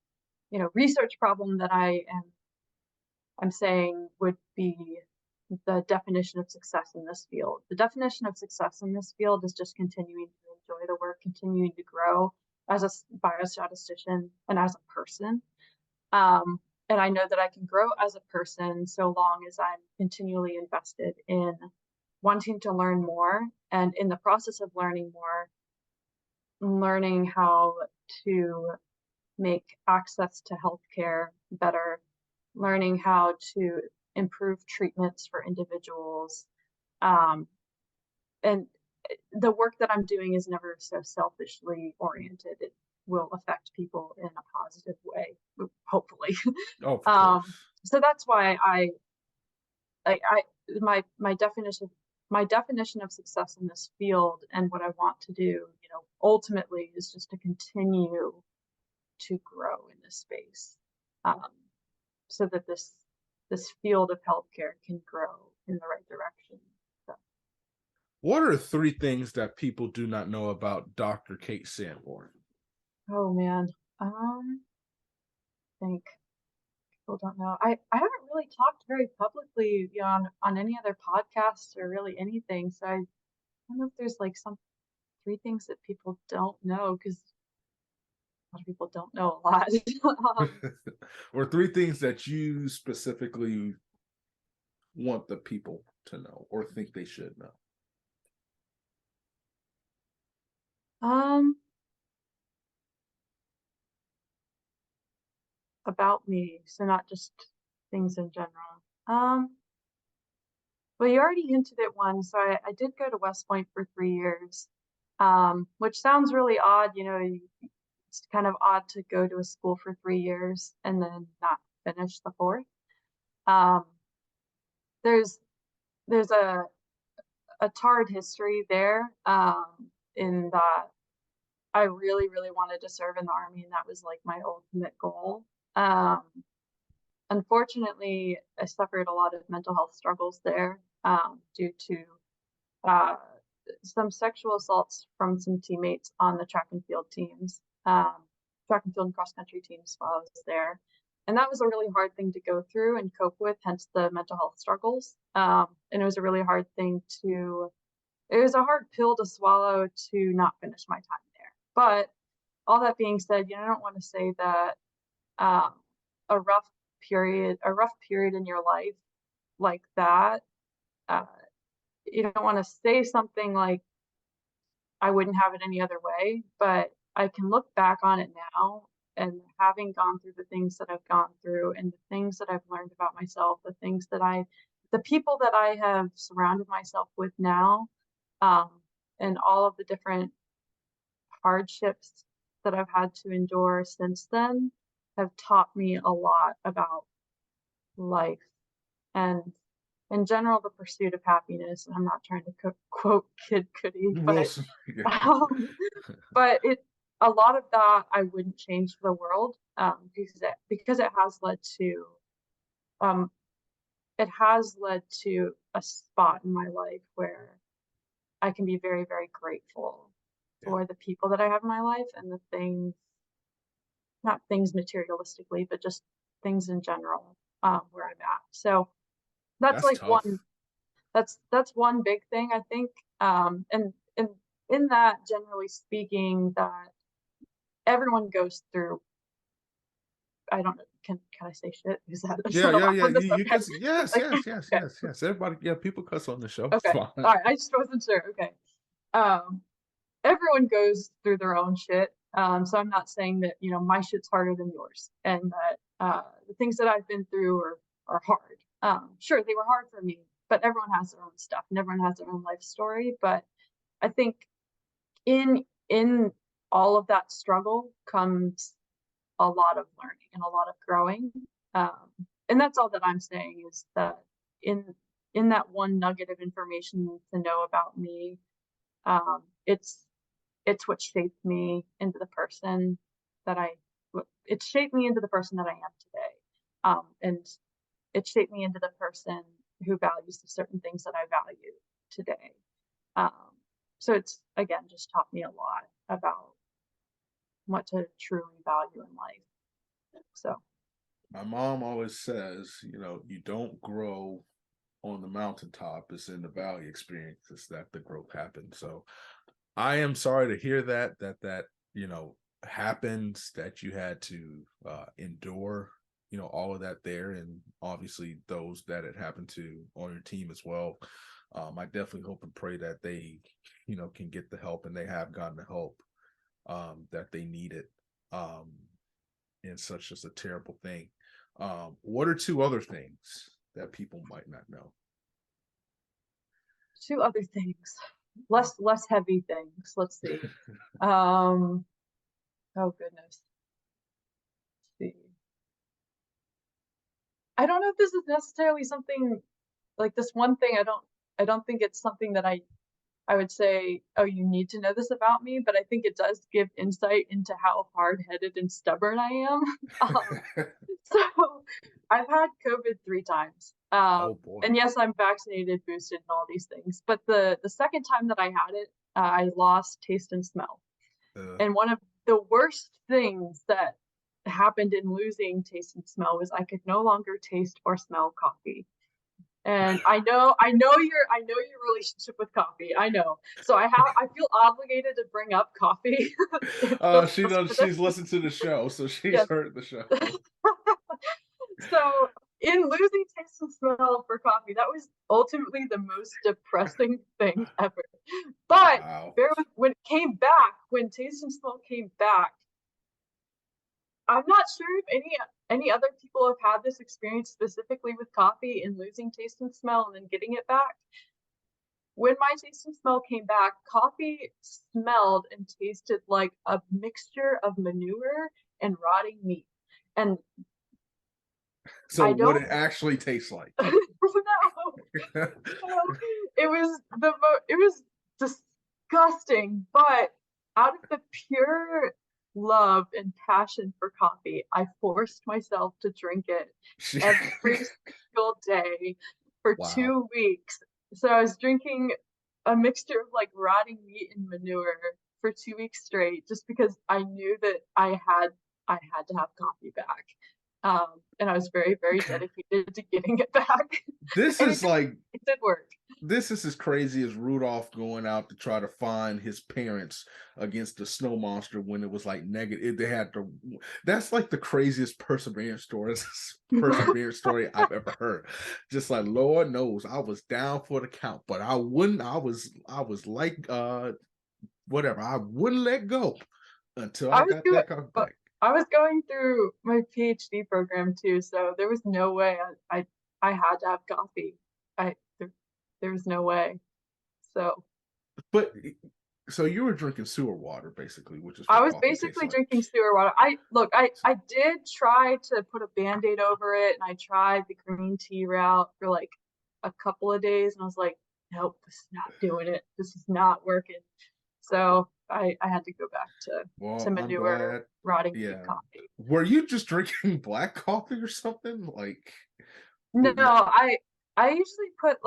research problem that I'm saying would be the definition of success in this field. The definition of success in this field is just continuing to enjoy the work, continuing to grow as a biostatistician and as a person. And I know that I can grow as a person so long as I'm continually invested in wanting to learn more, and in the process of learning more, learning how to make access to healthcare better, learning how to improve treatments for individuals. And the work that I'm doing is never so selfishly oriented. It will affect people in a positive way, hopefully. Oh, of course. So that's why my definition of success in this field and what I want to do, ultimately is just to continue to grow in this space, so that this field of healthcare can grow in the right direction. So. What are 3 things that people do not know about Dr. Kate Sanborn? Oh man, I think people don't know. I haven't really talked very publicly, on any other podcasts or really anything. So I don't know if there's like some 3 things that people don't know, because a lot of people don't know a lot. Or 3 things that you specifically want the people to know or think they should know? About me, so not just things in general. Well, you already hinted at one. So I did go to West Point for 3 years, which sounds really odd. It's kind of odd to go to a school for 3 years and then not finish the 4th. There's a tarred history there, in that I really, really wanted to serve in the Army, and that was like my ultimate goal. Unfortunately, I suffered a lot of mental health struggles there, due to some sexual assaults from some teammates on the track and field teams, track and field and cross country teams while I was there. And that was a really hard thing to go through and cope with, hence the mental health struggles. And it was a really hard it was a hard pill to swallow to not finish my time there. But all that being said, I don't want to say that a rough period in your life like that, you don't want to say something like, I wouldn't have it any other way, but I can look back on it now, and having gone through the things that I've gone through and the things that I've learned about myself, the people that I have surrounded myself with now, and all of the different hardships that I've had to endure since then have taught me a lot about life and, in general, the pursuit of happiness. And I'm not trying to quote Kid Cudi, but a lot of that I wouldn't change for the world, because it has led to a spot in my life where I can be very, very grateful for the people that I have in my life and the things, not things materialistically, but just things in general, where I'm at. So that's like tough. that's one big thing, I think. And in that, generally speaking, that everyone goes through, I don't know, can I say shit? Is that yeah. You can, yes. Everybody, people cuss on the show. Okay. All right. I just wasn't sure. Okay. Everyone goes through their own shit. So I'm not saying that, my shit's harder than yours, and that The things that I've been through are hard. Sure, they were hard for me, but everyone has their own stuff and everyone has their own life story. But I think in all of that struggle comes a lot of learning and a lot of growing. And that's all that I'm saying, is that in that one nugget of information to know about me, it's what shaped me into the person that it shaped me into the person that I am today. And it shaped me into the person who values the certain things that I value today. So it's, again, just taught me a lot about what to truly value in life. So my mom always says, you don't grow on the mountaintop, it's in the valley experiences that the growth happens. So I am sorry to hear that happens, that you had to endure all of that there, and obviously those that it happened to on your team as well. I definitely hope and pray that they can get the help, and they have gotten the help that they needed in such just a terrible thing. What are two other things that people might not know? two other things, less heavy things. Let's see. Oh goodness. Let's see. I don't know if this is necessarily something like this one thing. I don't think it's something that I would say, oh, you need to know this about me, but I think it does give insight into how hard-headed and stubborn I am. So I've had COVID 3 times. Oh boy. And yes, I'm vaccinated, boosted, and all these things. But the second time that I had it, I lost taste and smell. And one of the worst things that happened in losing taste and smell was I could no longer taste or smell coffee. And I know your relationship with coffee. I know. So I feel obligated to bring up coffee. She's listened to the show, so she's Yes. heard the show. So in losing taste and smell for coffee, that was ultimately the most depressing thing ever. But wow. when it came back, when taste and smell came back, I'm not sure if any other people have had this experience specifically with coffee in losing taste and smell and then getting it back. When my taste and smell came back, coffee smelled and tasted like a mixture of manure and rotting meat. And so what it actually tastes like? No. It was disgusting, but out of the pure love and passion for coffee, I forced myself to drink it every single day for 2 weeks. So I was drinking a mixture of like rotting meat and manure for 2 weeks straight, just because I knew that I had to have coffee back. And I was very, very dedicated to getting it back. This is like, it did work. This is as crazy as Rudolph going out to try to find his parents against the snow monster when it was like negative. They had to. That's like the craziest perseverance story I've ever heard. Just like, Lord knows, I was down for the count, but I wouldn't. I was like, whatever. I wouldn't let go until I got that coffee back. I was going through my PhD program too, so there was no way I had to have coffee. There was no way. So you were drinking sewer water, basically, which is I was basically drinking sewer water. I did try to put a Band-Aid over it, and I tried the green tea route for like a couple of days, and I was like, nope, this is not doing it. This is not working. So I had to go back to manure, rotting coffee. Were you just drinking black coffee or something? Like, no, I usually put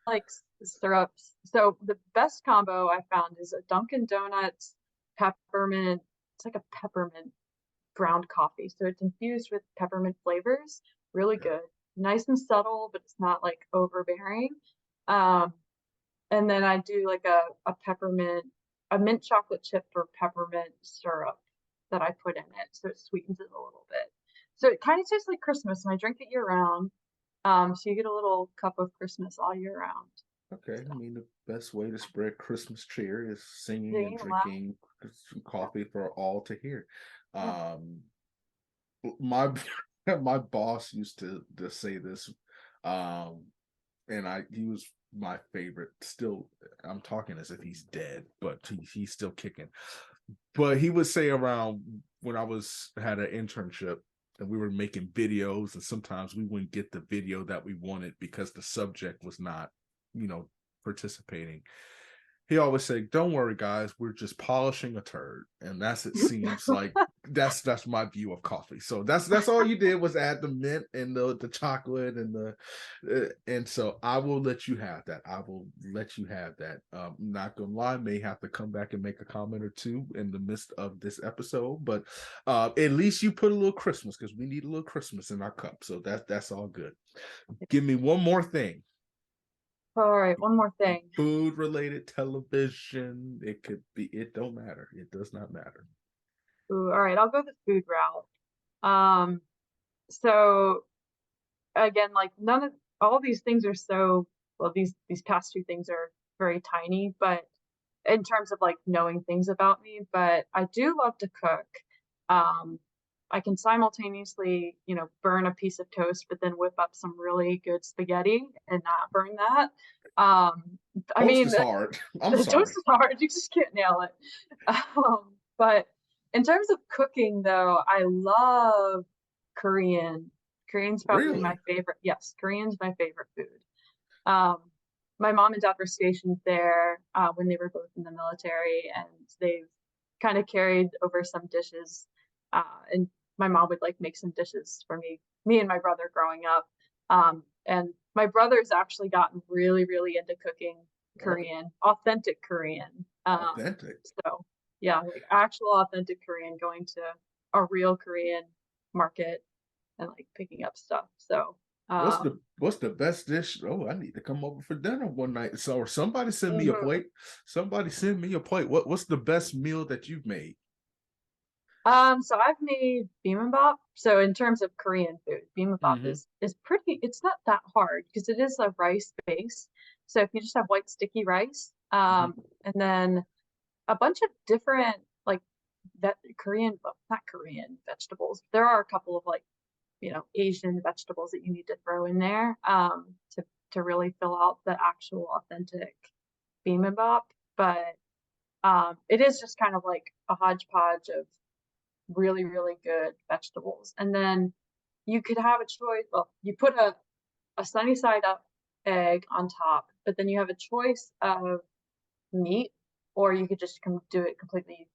like syrups. So the best combo I found is a Dunkin' Donuts peppermint. It's like a peppermint ground coffee. So it's infused with peppermint flavors. Really good. Nice and subtle, but it's not like overbearing. And then I do like a mint chocolate chip or peppermint syrup that I put in it. So it sweetens it a little bit. So it kind of tastes like Christmas, and I drink it year round. So you get a little cup of Christmas all year round. Okay, I mean, the best way to spread Christmas cheer is singing and drinking coffee for all to hear. My my boss used to say this, and he was my favorite. Still, I'm talking as if he's dead, but he's still kicking. But he would say around when I had an internship and we were making videos, and sometimes we wouldn't get the video that we wanted because the subject was not, participating. He always said, "Don't worry, guys, we're just polishing a turd," and it seems like that's my view of coffee. So that's all you did was add the mint and the chocolate and so I will let you have that. I will let you have that. Not gonna lie, may have to come back and make a comment or two in the midst of this episode, but at least you put a little Christmas, because we need a little Christmas in our cup. So that's all good. Give me one more thing. All right, one more thing. Food related, television. It could be, it don't matter. It does not matter. Ooh, all right, I'll go the food route. So again, like none of all these things are so well, these past two things are very tiny, but in terms of like knowing things about me, but I do love to cook. I can simultaneously, burn a piece of toast, but then whip up some really good spaghetti and not burn that. I Toast mean, is hard. I'm the sorry. toast is hard. You just can't nail it. But in terms of cooking, though, I love Korean. Korean's probably my Really? favorite. Yes, Korean's my favorite food. Um, my mom and dad were stationed there when they were both in the military, and they've kind of carried over some dishes. And my mom would like make some dishes for me and my brother growing up. And my brother's actually gotten really, really into cooking Korean, authentic Korean. Authentic. So yeah, like actual authentic Korean, going to a real Korean market and like picking up stuff. So What's the best dish? Oh, I need to come over for dinner one night. So, or somebody send me a mhm. plate. Somebody send me a plate. What's the best meal that you've made? So I've made bibimbap. So in terms of Korean food, bibimbap Mm-hmm. is pretty, it's not that hard because it is a rice base. So if you just have white sticky rice, Mm-hmm. and then a bunch of different like that Korean, well, not Korean vegetables. There are a couple of like, Asian vegetables that you need to throw in there to really fill out the actual authentic bibimbap. But it is just kind of like a hodgepodge of really, really good vegetables. And then you could have a choice. Well, you put a sunny side up egg on top, but then you have a choice of meat, or you could just do it completely,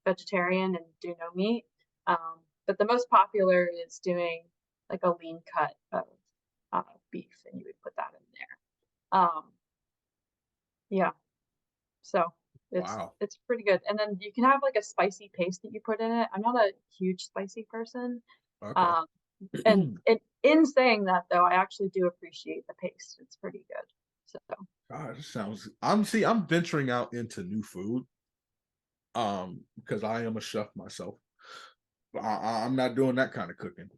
vegetarian and do no meat. But the most popular is doing like a lean cut of beef, and you would put that in there. Yeah, so Wow. it's pretty good. And then you can have like a spicy paste that you put in it. I'm not a huge spicy person. Okay. Um, and in saying that though, I actually do appreciate the paste. It's pretty good. So God, this sounds. I'm venturing out into new food. Because I am a chef myself. I'm not doing that kind of cooking.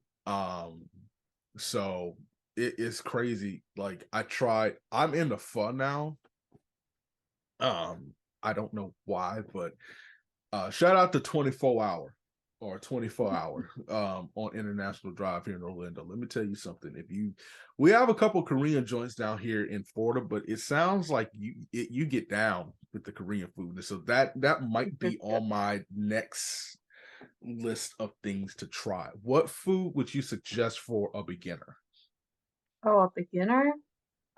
So it is crazy. Like I'm into pho now. I don't know why, but shout out to 24 hour or 24 hour on International Drive here in Orlando. Let me tell you something. We have a couple Korean joints down here in Florida, but it sounds like you get down with the Korean food. And so that might be it's good. on my next list of things to try. What food would you suggest for a beginner? Oh, a beginner?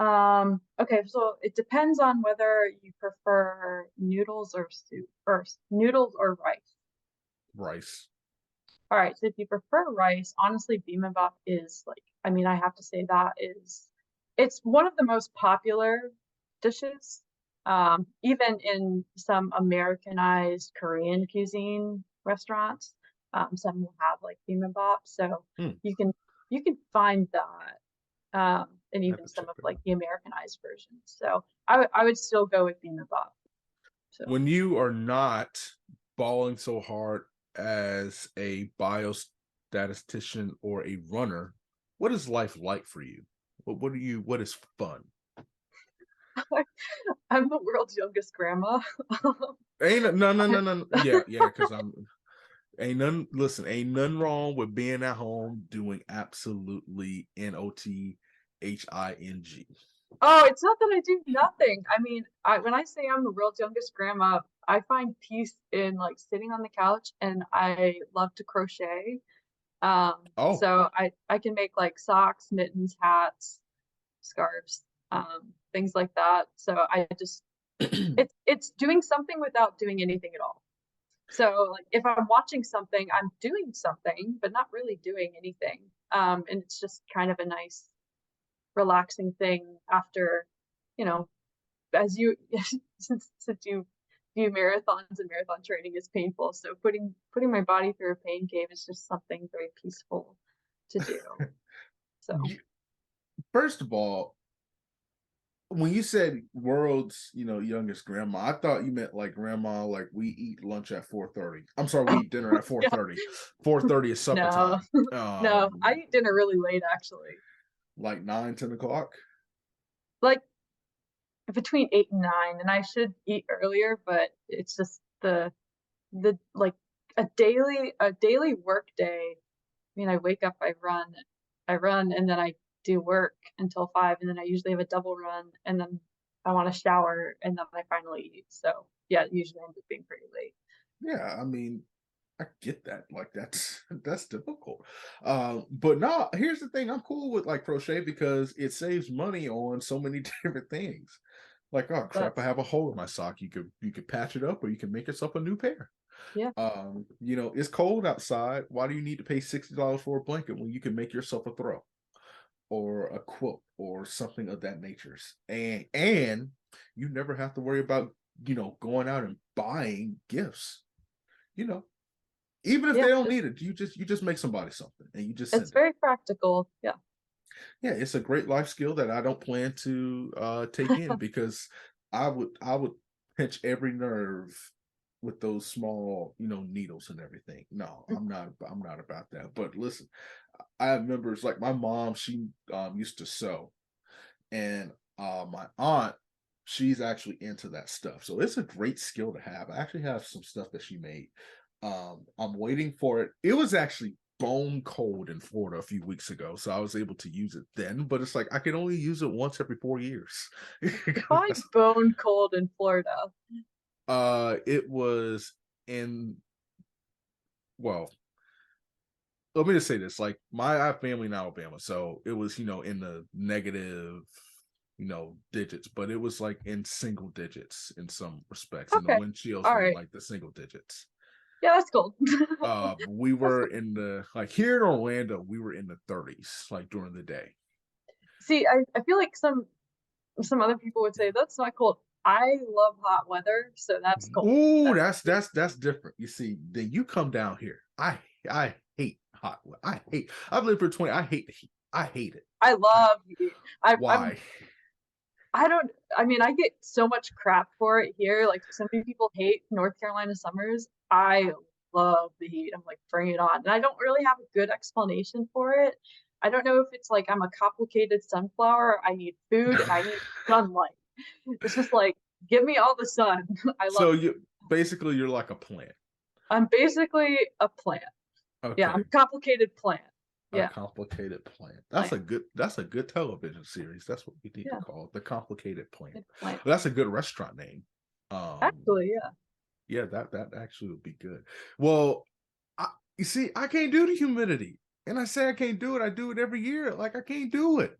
Okay, so it depends on whether you prefer noodles or soup, or noodles or rice. Rice. All right, so if you prefer rice, honestly, bibimbap is like, I mean, I have to say it's one of the most popular dishes. Even in some Americanized Korean cuisine restaurants, some will have like bibimbap, so Hmm. you can you can find that, and I have even to some check of it like out. the Americanized versions. So I would still go with bibimbap. So. When you are not balling so hard as a biostatistician or a runner, what is life like for you? What is fun? I'm the world's youngest grandma. Ain't no. Yeah, because Ain't none. Listen, ain't nothing wrong with being at home doing absolutely nothing. Oh, it's not that I do nothing. I mean, when I say I'm the world's youngest grandma, I find peace in like sitting on the couch, and I love to crochet. Oh, So I can make like socks, mittens, hats, scarves, things like that. So I just it's doing something without doing anything at all. So like if I'm watching something, I'm doing something, but not really doing anything. And it's just kind of a nice, relaxing thing after, you know, as you since you view marathons and marathon training is painful. So putting my body through a pain cave is just something very peaceful to do. So first of all, when you said world's, youngest grandma, I thought you meant like grandma, like we eat lunch at 4:30. I'm sorry, we eat dinner at yeah, 4:30. 4:30 is supper no, time. no, I eat dinner really late actually. Like 9, 10 o'clock. Like between 8 and 9, and I should eat earlier, but it's just the like a daily work day. I mean, I wake up, I run, and then I do work until 5, and then I usually have a double run, and then I want to shower, and then I finally eat. So yeah, it usually ends up being pretty late. Yeah, I mean, I get that. Like that's difficult. But no, here's the thing. I'm cool with like crochet because it saves money on so many different things. Like, oh crap, I That's have a hole in my sock. You could patch it up or you can make yourself a new pair. yeah, It's cold outside. Why do you need to pay $60 for a blanket when you can make yourself a throw or a quilt or something of that nature? And you never have to worry about, going out and buying gifts. You know, even if yeah. they don't need it, you just make somebody something and you just It's send it. very practical. Yeah, Yeah, it's a great life skill that I don't plan to take in because I would pinch every nerve with those small, needles and everything. No, I'm not about that. But listen, I have members like my mom, she used to sew, and my aunt, she's actually into that stuff. So it's a great skill to have. I actually have some stuff that she made. I'm waiting for it. It was actually bone cold in Florida a few weeks ago, so I was able to use it then. But it's like I can only use it once every 4 years. define bone cold in Florida. It was in well, let me just say this: like I have family in Alabama, so it was in the negative, digits, but it was like in single digits in some respects, and the Okay, wind chills all were in right. like the single digits. Yeah, that's cool. We That's were cool. in the like here in Orlando, we were in the 30s, like during the day. See, I feel like some other people would say that's not cold. I love hot weather, so that's cold. Ooh, That's that's different. You see, then you come down here. I hate hot weather. I've lived for 20. I hate the heat. I hate it. I I love heat. I'm Why? I don't I mean I get so much crap for it here. Like so many people hate North Carolina summers. I love the heat. I'm like, bring it on. And I don't really have a good explanation for it. I don't know if it's like I'm a complicated sunflower. I need food and I need sunlight. It's just like, give me all the sun. I love So it. you're like a plant. I'm basically a plant. Yeah, I'm Okay. a complicated plant. A Yeah, complicated plant. plant. That's a good television series. That's what we need to Yeah, call it, the complicated plant. it's plant. Well, that's a good restaurant name. Um, Actually, yeah. yeah, that actually would be good. Well, you see, I can't do the humidity, and I say I can't do it. I do it every year. Like I can't do it.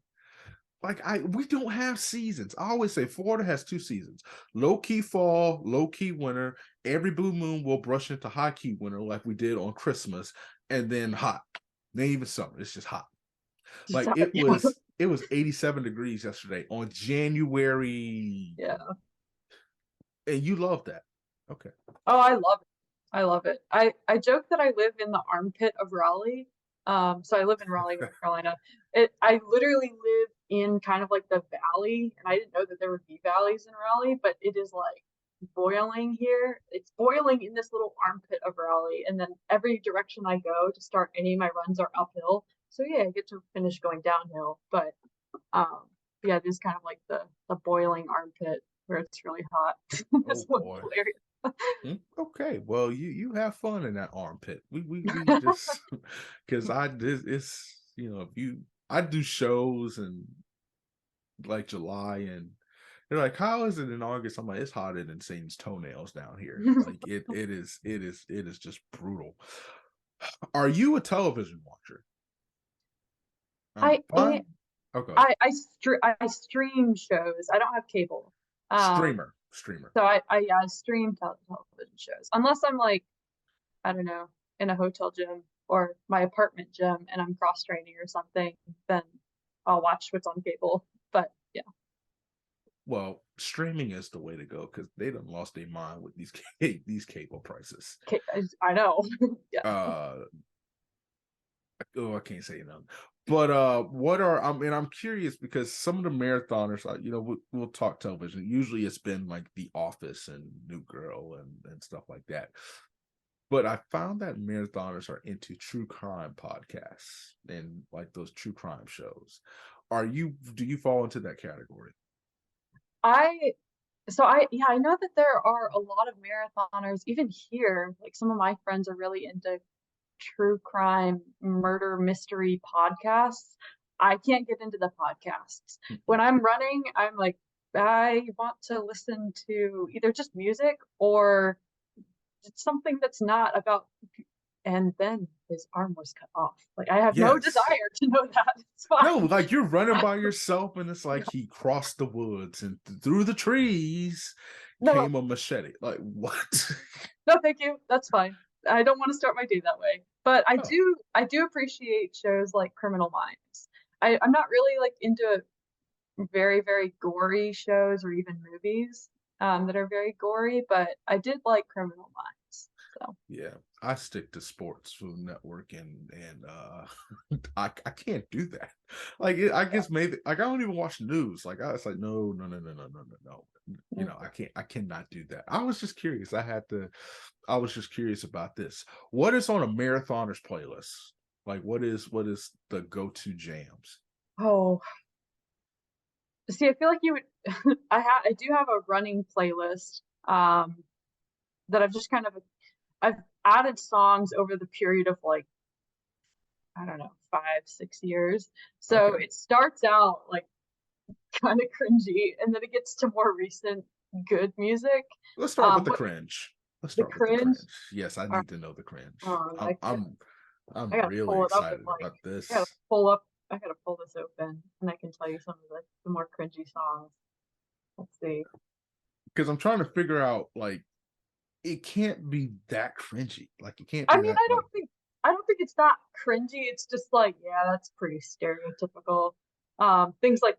Like we don't have seasons. I always say Florida has two seasons: low key fall, low key winter. Every blue moon will brush into high key winter, like we did on Christmas, and then hot. Then even summer, it's just hot. Just Like have it yeah. was it was 87 degrees yesterday on January, Yeah. and you love that. Okay. Oh, I love it. I love it. I joke that I live in the armpit of Raleigh. So I live in Raleigh, North Carolina. I literally live in kind of like the valley, and I didn't know that there would be valleys in Raleigh, but it is like boiling here. It's boiling in this little armpit of Raleigh, and then every direction I go to start any of my runs are uphill. So yeah, I get to finish going downhill, but um, yeah, it is kind of like the boiling armpit where it's really hot. Oh This one's boy. hilarious. Okay, well, you have fun in that armpit. We just because it's if I do shows in like July, and they're like, how is it in August? I'm like, it's hotter than Satan's toenails down here. Like it is just brutal. Are you a television watcher? I am, Fine. Okay. I stream shows. I don't have cable. Um, Streamer. so I stream television shows. Unless I'm like, I don't know, in a hotel gym or my apartment gym and I'm cross training or something, then I'll watch what's on cable. But yeah. Well, streaming is the way to go because they done lost their mind with these cable prices. I know. Yeah. Oh, I can't say nothing. But I'm curious because some of the marathoners, we'll talk television. Usually it's been like The Office and New Girl and stuff like that. But I found that marathoners are into true crime podcasts and like those true crime shows. Do you fall into that category? I I know that there are a lot of marathoners even here. Like some of my friends are really into true crime murder mystery podcasts. I can't get into the podcasts. When I'm running, I'm like, I want to listen to either just music or something that's not about. And then his arm was cut off. Like I have no Yes. desire to know that. It's No, fine. like you're running by yourself, and it's like he crossed the woods and through the trees No, came a machete. Like what? no, thank you. That's fine. I don't want to start my day that way. But Oh, I do appreciate shows like Criminal Minds. I'm not really like into very, very gory shows or even movies that are very gory, but I did like Criminal Minds. So yeah. I stick to Sports Food Network and I can't do that. Like I yeah. guess maybe like I don't even watch news. Like I was like no. Mhm. I cannot do that. I was just curious. I was just curious about this. What is on a marathoner's playlist? Like what is the go-to jams? Oh, see, I feel like you would. I do have a running playlist that I've just kind of I've added songs over the period of like I don't know 5 6 years. So Okay. it starts out like kind of cringy, and then it gets to more recent good music. Let's start with the What cringe. Let's the start with the cringe? cringe. Yes, I All need to know the cringe. right, hold on, I'm I gotta really pull it up and excited like about this I gotta pull this open, and I can tell you some of the more cringy songs. Let's see. because I'm trying to figure out like it can't be that cringy. Like it can't I be mean, that like I don't think it's that cringy. It's just like, yeah, that's pretty stereotypical. Things like,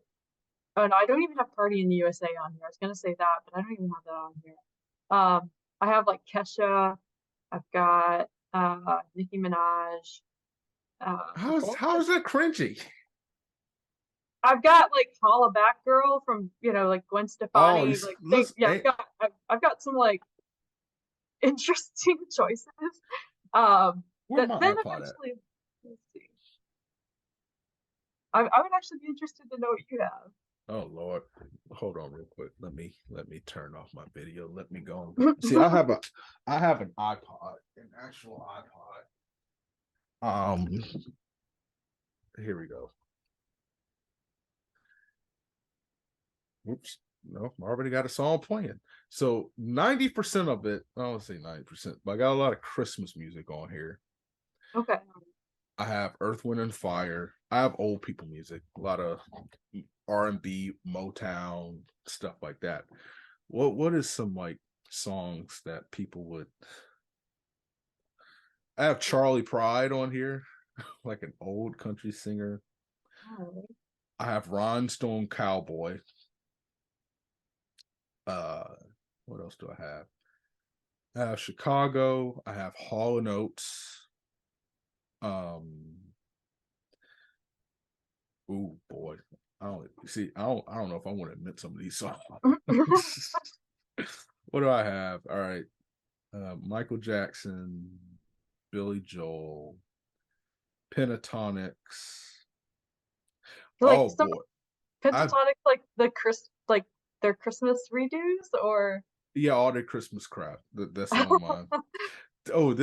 oh no, I don't even have Party in the USA on here. I was gonna say that, but I don't even have that on here. I have like Kesha. I've got Nicki Minaj. how is that cringy? I've got like Holla Back Girl from like Gwen Oh, Stefani. Like they, let's yeah, hey, I've got some like interesting choices. where That my then iPod at? eventually, let's see. I would actually be interested to know what you have. Oh Lord. Hold on real quick. Let me turn off my video. Let me go. See, Okay. I have an iPod, an actual iPod. Here we go. Oops. No, I already got a song playing. So 90% of it, I don't say 90%, but I got a lot of Christmas music on here. I have Earth, Wind, and Fire. I have old people music, a lot of R&B, Motown, stuff like that. What is some like songs that people would I have Charlie Pride on here, like an old country singer. Alright. I have Rhinestone Cowboy. Uh what else do I have? I have Chicago. I have Hall and Oates. Um, oh boy, I don't see. I don't know if I want to admit some of these songs. What do I have? All right, Michael Jackson, Billy Joel, Pentatonics. So like Oh some boy, I Pentatonic like their Christmas redos or Yeah, all the Christmas crap. That's on mine. Oh,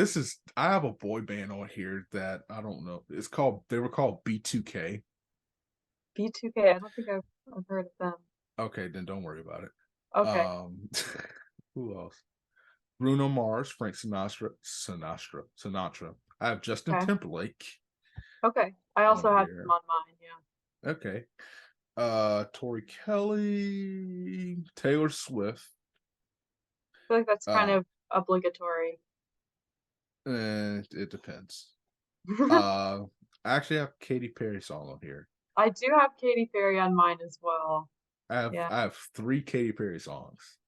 I have a boy band on here that I don't know. They were called B2K. B2K. I don't think I've heard of them. Okay, then don't worry about it. Okay. Um, who else? Bruno Mars, Frank Sinatra. I have Justin Okay. Timberlake Okay. I on also had them here. on mine. Yeah. Okay. Tori Kelly, Taylor Swift. I feel like that's kind Uh, of obligatory. and it depends. I I actually have Katy Perry song on here. do have Katy Perry on mine as well. Yeah. I have 3 Katy Perry songs,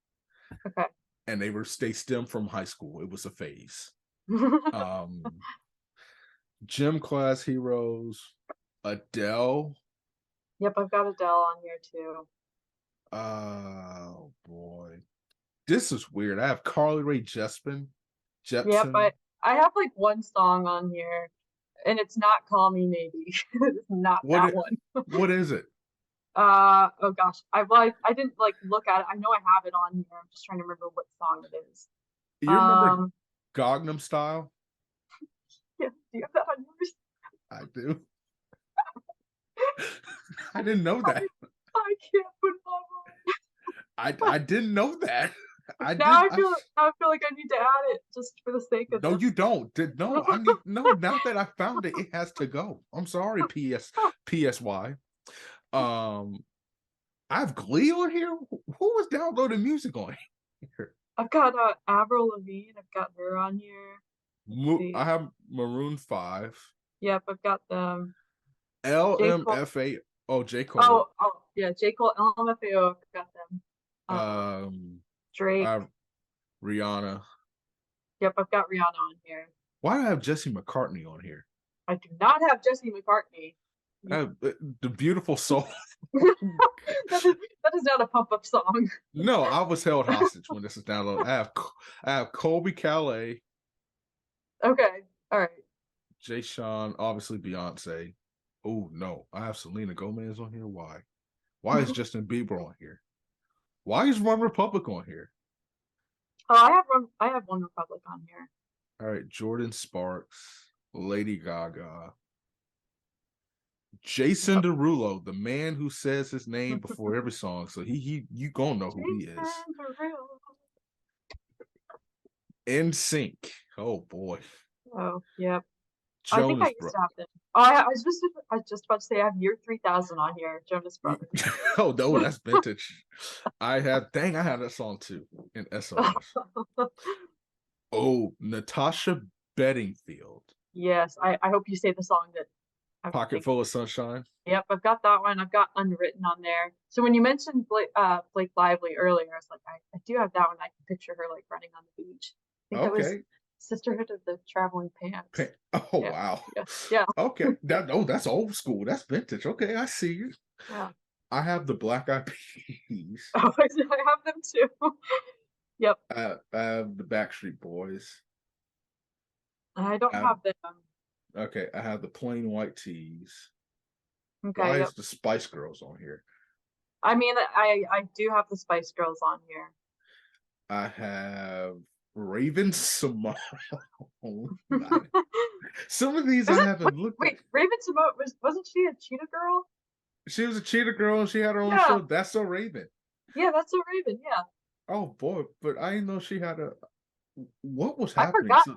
Okay. and they stem from high school. It was a phase. Um, Gym Class Heroes, Adele. Yep, I've got Adele on here too. Oh boy, this is weird. I have Carly Rae Yep, Jepsen. I have like one song on here, and it's not "Call Me Maybe." It's not What that it, one. what is it? Oh gosh, I didn't like look at it. I know I have it on here. I'm just trying to remember what song it is. You remember Um, Gangnam Style? yeah, do you have that on yours? I do. I didn't know I, that. I can't put it on. I didn't know that. I Now did. I feel like I need to add it just for the sake of No, this. you don't. No, I need no. Now that I found it, it has to go. I'm sorry, PSY. Um, I have Glee on here. Who was downloading music on here? I've got Avril Lavigne. I've got her on here. Let's I see. have Maroon 5, Yep, I've got them. J. Cole. LMFA. Oh, J Cole. Oh, yeah, J. Cole, LMFAO. I've got them. Um, I Drake. have Rihanna. Yep, I've got Rihanna on here. Why do I have Jesse McCartney on here? I do not have Jesse McCartney. I have the Beautiful Soul. That is not a pump up song. No, I was held hostage when this is downloaded. I have Colby Calais, Okay, all right. Jay Sean, obviously Beyonce. Oh no, I have Selena Gomez on here. Why? Why is Justin Bieber on here? Why is One Republic on here? Oh, I have One Republic on here. All right, Jordan Sparks, Lady Gaga, Jason Yep. Derulo, the man who says his name before every song, so you gonna know who he is. Jason Derulo. NSYNC. Oh boy, Oh, yep. I think I Jonas used Bro. to have them. Oh, I was just about to say I have Year 3000 on here, Jonas Brothers. Oh no, that's vintage. I had that song too in SOS. Oh, Natasha Bedingfield, Yes, I hope you say the song that I'm Pocket thinking. Full of Sunshine. Yep, I've got that one. I've got Unwritten on there. So when you mentioned Blake Lively earlier, I was like, I do have that one. I can picture her like running on the beach. I think that was Okay. Sisterhood of the Traveling Pants. Oh Yeah, wow. yeah. Okay. That's old school. That's vintage. Okay, I see you. Yeah. I have the Black Eyed Peas. Oh, I have them too. Yep. I have the Backstreet Boys. I don't I have, have them. okay, I have the Plain White Tees. Okay, Why yep. is the Spice Girls on here? I mean, I do have the Spice Girls on here. I have Raven Simone. Some of these Is I it haven't looked at. wait, Raven Simone wasn't she a cheetah girl? She was a cheetah girl and she had her own Yeah, show. That's So Raven. yeah, that's a Raven. Yeah, Oh boy, but I didn't know she had a. What was I happening? forgot. So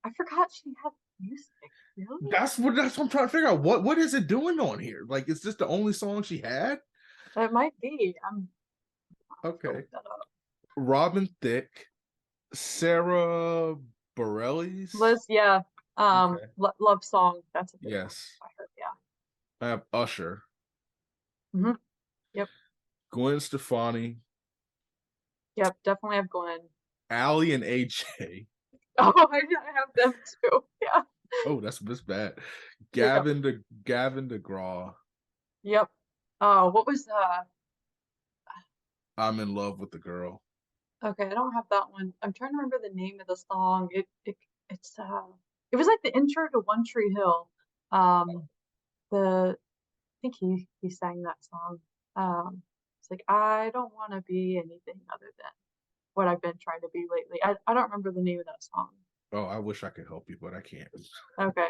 I forgot she had music. Really? that's what I'm trying to figure out. What is it doing on here? Like, is this the only song she had? That might be. I'll have to Okay. look that up. Robin Thicke, Sarah Bareilles. Liz, yeah. Okay. Love song. That's a big one. Yes. I heard. Yeah. I have Usher, Yep. Gwen Stefani, Yep. Definitely have Gwen. Allie and AJ. Oh, I have them too. Yeah. Oh, that's bad. Yep. Gavin DeGraw. Yep. Oh, what was I'm in love with the girl. Okay, I don't have that one. I'm trying to remember the name of the song. It's it was like the intro to One Tree Hill. The I think he sang that song. It's like I don't want to be anything other than. what I've been trying to be lately. I don't remember the name of that song. Oh, I wish I could help you, but I can't. Okay.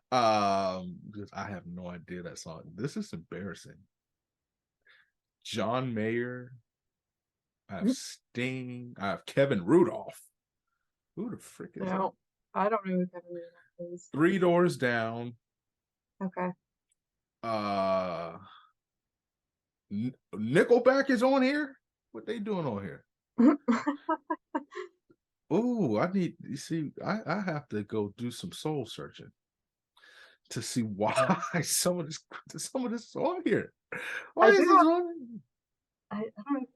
Because I have no idea that song. This is embarrassing. John Mayer. I have Sting. I have Kevin Rudolph. Who the frick is that? No, I don't know who Kevin Rudolph is. Three Doors Down. Okay. Nickelback is on here. What they doing on here? Oh, you see, I have to go do some soul searching to see why some of this is on here. Why is this on? I don't know if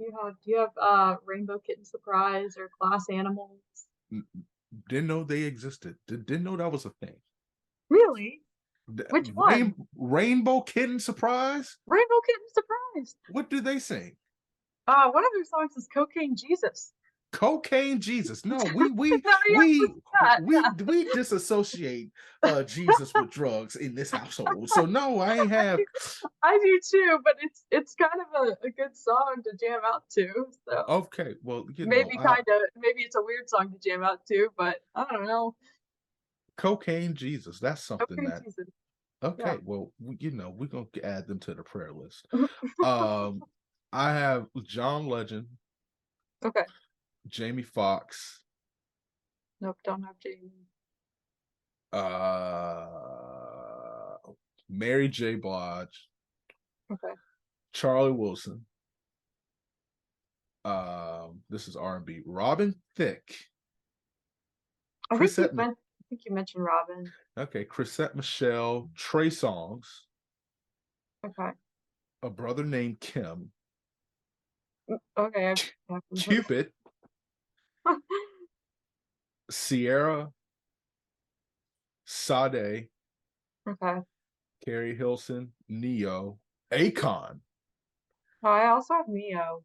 do you have Rainbow Kitten Surprise or Glass Animals? Didn't know they existed. Didn't know that was a thing. Really? Which one? Rainbow Kitten Surprise? Rainbow Kitten Surprise. What do they sing? One of their songs is Cocaine Jesus. Cocaine Jesus. No, we disassociate Jesus with drugs in this household. So no, I ain't have. I do too, but it's kind of a good song to jam out to. So okay, well, maybe it's a weird song to jam out to, but I don't know. Cocaine Jesus. That's something Cocaine that. Jesus. Okay, yeah. Well, we're gonna add them to the prayer list. I have John Legend. Okay. Jamie Foxx. Nope, don't have Jamie. Mary J. Blige. Okay. Charlie Wilson. This is R&B. Robin Thicke. I think you mentioned Robin. Okay, Chrisette Michele. Trey Songz. Okay. A brother named Kim. Okay. Cupid. Sierra. Sade. Okay. Carrie Hilson. Neo. Akon. Oh, I also have Neo.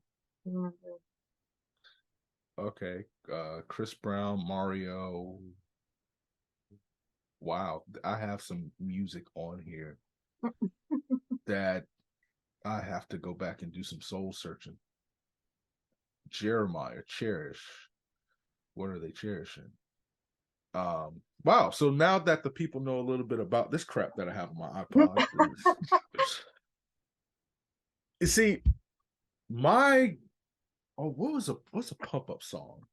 Okay. Chris Brown, Mario. Wow, I have some music on here that I have to go back and do some soul searching. Jeremiah, Cherish. What are they cherishing? Wow. So now that the people know a little bit about this crap that I have on my iPod, you see, what's a pump up song?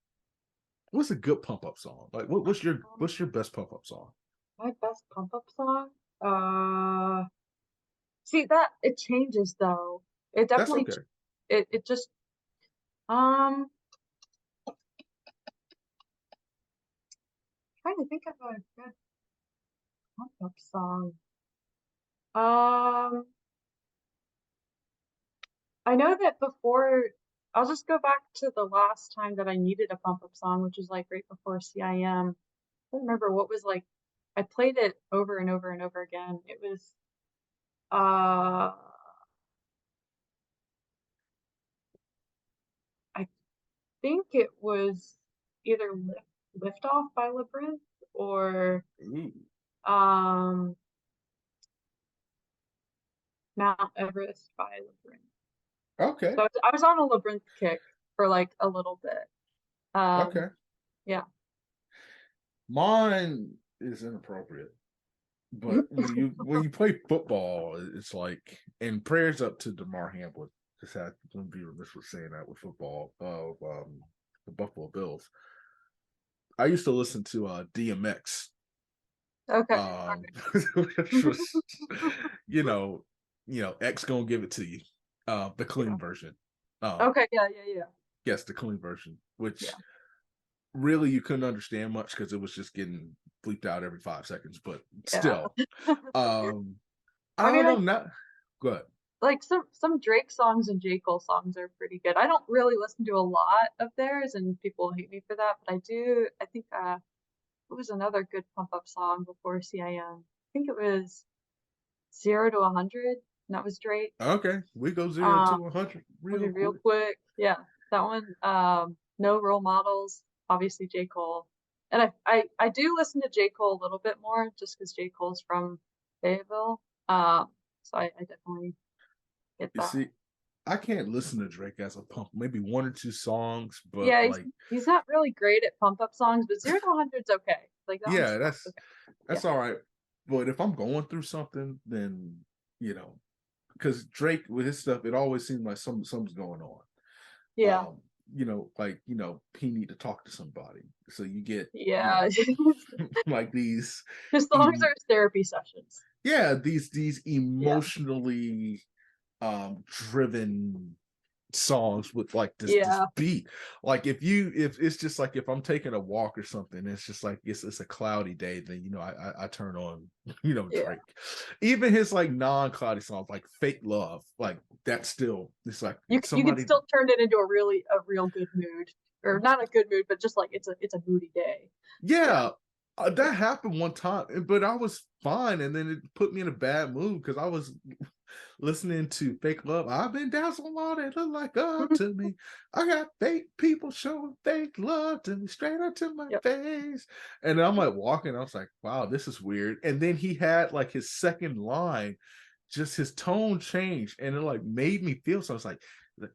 What's a good pump up song? Like, what's your best pump up song? My best pump up song? See that it changes though. It definitely. That's okay. It just trying to think of a good pump up song. I know that before, I'll just go back to the last time that I needed a pump up song, which was like right before CIM. I don't remember what was like. I played it over and over and over again. It was I think it was either Lift Off by Labyrinth or Mount Everest by Labyrinth. Okay. So I was on a Labyrinth kick for like a little bit. Okay. Yeah. Mine is inappropriate. But when you play football, it's like, and prayers up to DeMar Hamlin. Just had to be remiss with saying that with football of the Buffalo Bills. I used to listen to DMX. Okay. Which was, X gonna give it to you. The clean version. Okay, yeah. Yes, the clean version, which really you couldn't understand much because it was just getting bleeped out every 5 seconds, but still. I don't know, not good. Like some Drake songs and J. Cole songs are pretty good. I don't really listen to a lot of theirs, and people hate me for that, but I do. I think it was another good pump up song before CIM. I think it was 0 to 100, and that was Drake. Okay, we go 0 to 100 real quick. Yeah, that one. No Role Models, obviously J. Cole, and I do listen to J. Cole a little bit more just because J. Cole's from Fayetteville. So I definitely get that. You see, I can't listen to Drake as a pump. Maybe one or two songs, but Yeah, like, he's not really great at pump up songs, but 0 to 100's okay. Like yeah, that's okay. Yeah. that's all right. But if I'm going through something, then because Drake with his stuff, it always seems like something's going on. Yeah. Like he need to talk to somebody. So you get Yeah. like these, His songs are therapy sessions. these Yeah. emotionally driven songs with like this Yeah. beat. Like if it's just like if I'm taking a walk or something, it's just like it's a cloudy day, then I turn on Yeah. Drake. Even his like non-cloudy songs like Fake Love, like that's still, it's like You can somebody, still turn it into a real good mood. Or not a good mood, but just like it's a moody day. Yeah. yeah. That happened one time, but I was fine, and then it put me in a bad mood because I was listening to Fake Love. I've been down so long they look like up to me. I got fake people showing fake love to me straight up to my Yep. face. And I'm like walking, I was like, wow, this is weird. And then he had like his second line, just his tone changed, and it like made me feel so. I was like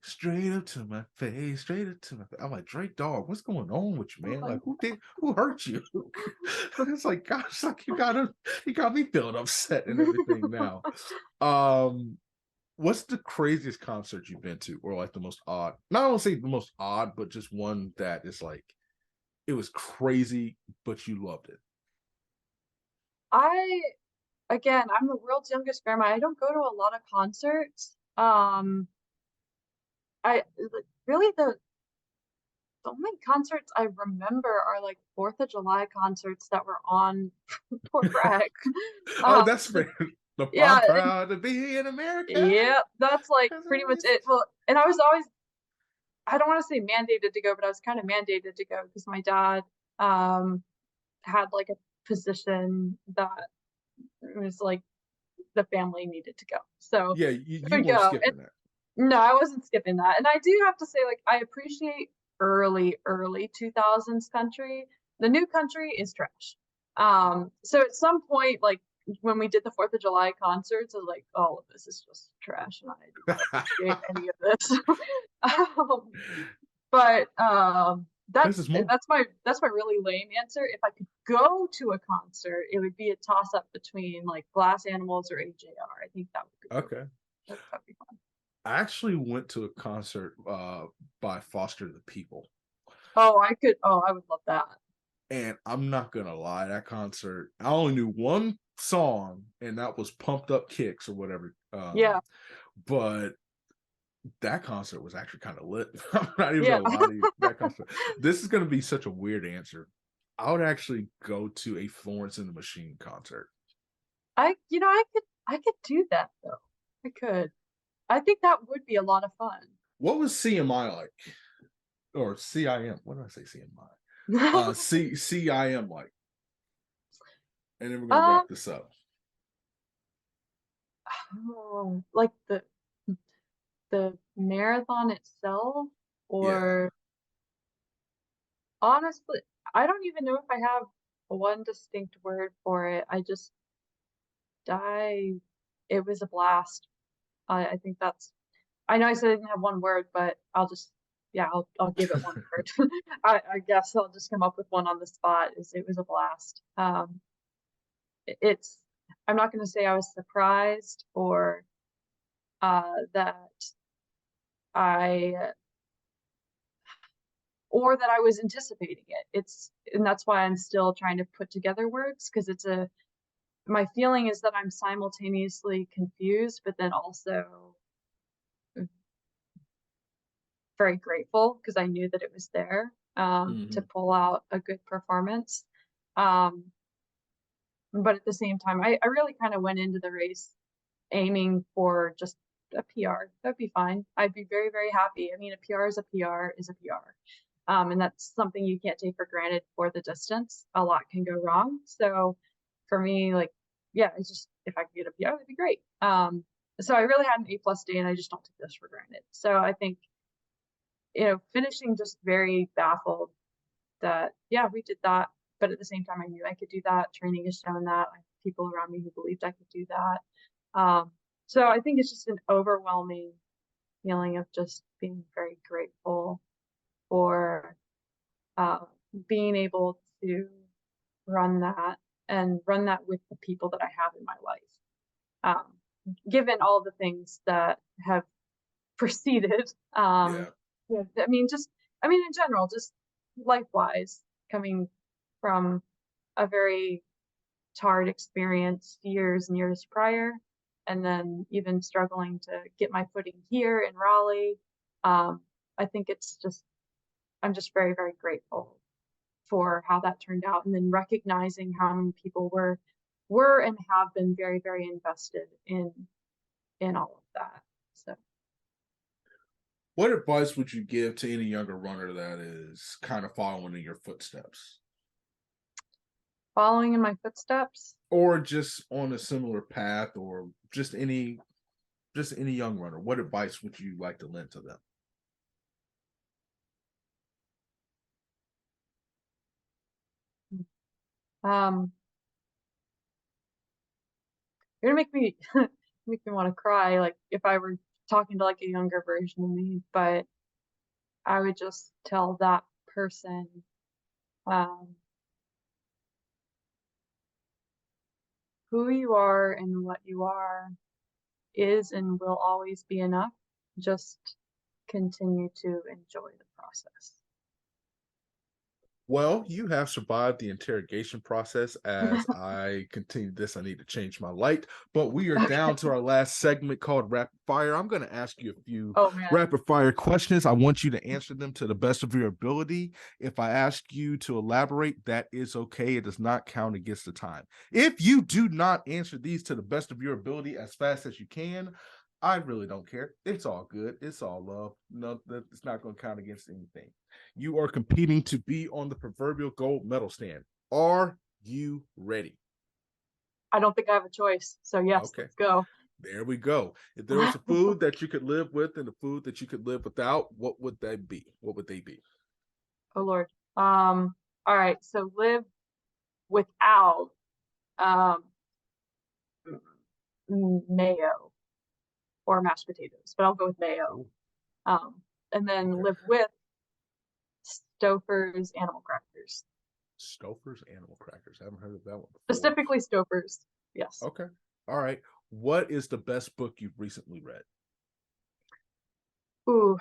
straight up to my face, straight up to my face. I'm like, Drake, dog, what's going on with you, man? Like, who hurt you? It's like, gosh, like you got me feeling upset and everything now. What's the craziest concert you've been to, or like the most odd? Not only say the most odd, but just one that is like it was crazy, but you loved it. I Again, I'm the world's youngest grandma. I don't go to a lot of concerts. I really the only concerts I remember are like 4th of July concerts that were on poor Greg. Oh, Um, that's so, fair. I'm yeah, proud to be in America. yeah, that's like pretty much it. Well, and I was always, I don't want to say mandated to go, but I was kind of mandated to go because my dad um had like a position that was like the family needed to go. So Yeah, we you would weren't go. And skipping that. no, I wasn't skipping that. And I do have to say, like, I appreciate early 2000s country. The new country is trash. So at some point, like when we did the 4th of July concerts, I was like, all of this is just trash, and I do not appreciate any of this. um, but This is more. that's my really lame answer. If I could go to a concert, it would be a toss up between like Glass Animals or AJR. I think that would be Okay. that'd be fun. I actually went to a concert by Foster the People. Oh, I would love that. And I'm not gonna lie, that concert, I only knew one song, and that was Pumped Up Kicks or whatever. Yeah. But that concert was actually kind of lit. I'm not even Yeah. gonna lie to you. That concert. This is gonna be such a weird answer. I would actually go to a Florence and the Machine concert. I could do that though. I could. I think that would be a lot of fun. What was CMI like? Or CIM? What did I say? CMI? CIM like? And then we're gonna Um, wrap this up. oh, like the marathon itself, Yeah. or honestly, I don't even know if I have one distinct word for it. I it was a blast. I think that's, I know I said I didn't have one word, but yeah, I'll give it one word. I guess I'll just come up with one on the spot. Is It was a blast. It's, I'm not going to say I was surprised or that I that I was anticipating it. And that's why I'm still trying to put together words, because my feeling is that I'm simultaneously confused, but then also very grateful because I knew that it was there to Mm-hmm. pull out a good performance. Um, but at the same time, I really kind of went into the race aiming for just a PR. That'd be fine. I'd be very, very happy. I mean, a PR is a PR is a PR. And that's something you can't take for granted for the distance. A lot can go wrong. So for me, like, yeah, it's just, if I could get a PR, that'd be great. So I really had an A+ day, and I just don't take this for granted. So I think, finishing just very baffled that, yeah, we did that. But at the same time, I knew I could do that. Training has shown that. I have people around me who believed I could do that. So I think it's just an overwhelming, feeling of just being very grateful for being able to run that and run that with the people that I have in my life. Given all the things that have preceded, Yeah. yeah, in general, just life-wise, coming from a very hard experience years and years prior, and then even struggling to get my footing here in Raleigh. I think I'm just very, very grateful for how that turned out, and then recognizing how many people were and have been very, very invested in all of that. So What advice would you give to any younger runner that is kind of following in your footsteps? following in my footsteps. Or just on a similar path, or just any young runner, what advice would you like to lend to them? Um, you're gonna make me make me want to cry, like if I were talking to like a younger version of me, but I would just tell that person, um, who you are and what you are is and will always be enough. Just continue to enjoy the process. Well, you have survived the interrogation process. As I continue this, I need to change my light. But we are down to our last segment called Rapid Fire. I'm going to ask you a few Oh man. rapid fire questions. I want you to answer them to the best of your ability. If I ask you to elaborate, that is okay. It does not count against the time. If you do not answer these to the best of your ability as fast as you can, I really don't care. It's all good. It's all love. No, it's not going to count against anything. You are competing to be on the proverbial gold medal stand. Are you ready? I don't think I have a choice. So yes, Okay. let's go. There we go. If there was a food that you could live with and a food that you could live without, what would that be? What would they be? Oh Lord. All right. So live without um mayo or mashed potatoes, but I'll go with mayo. Ooh, And then okay. live with Stouffer's animal crackers. Stouffer's animal crackers. I haven't heard of that one before. Specifically Stouffer's. Yes. Okay. All right. What is the best book you've recently read? Ooh.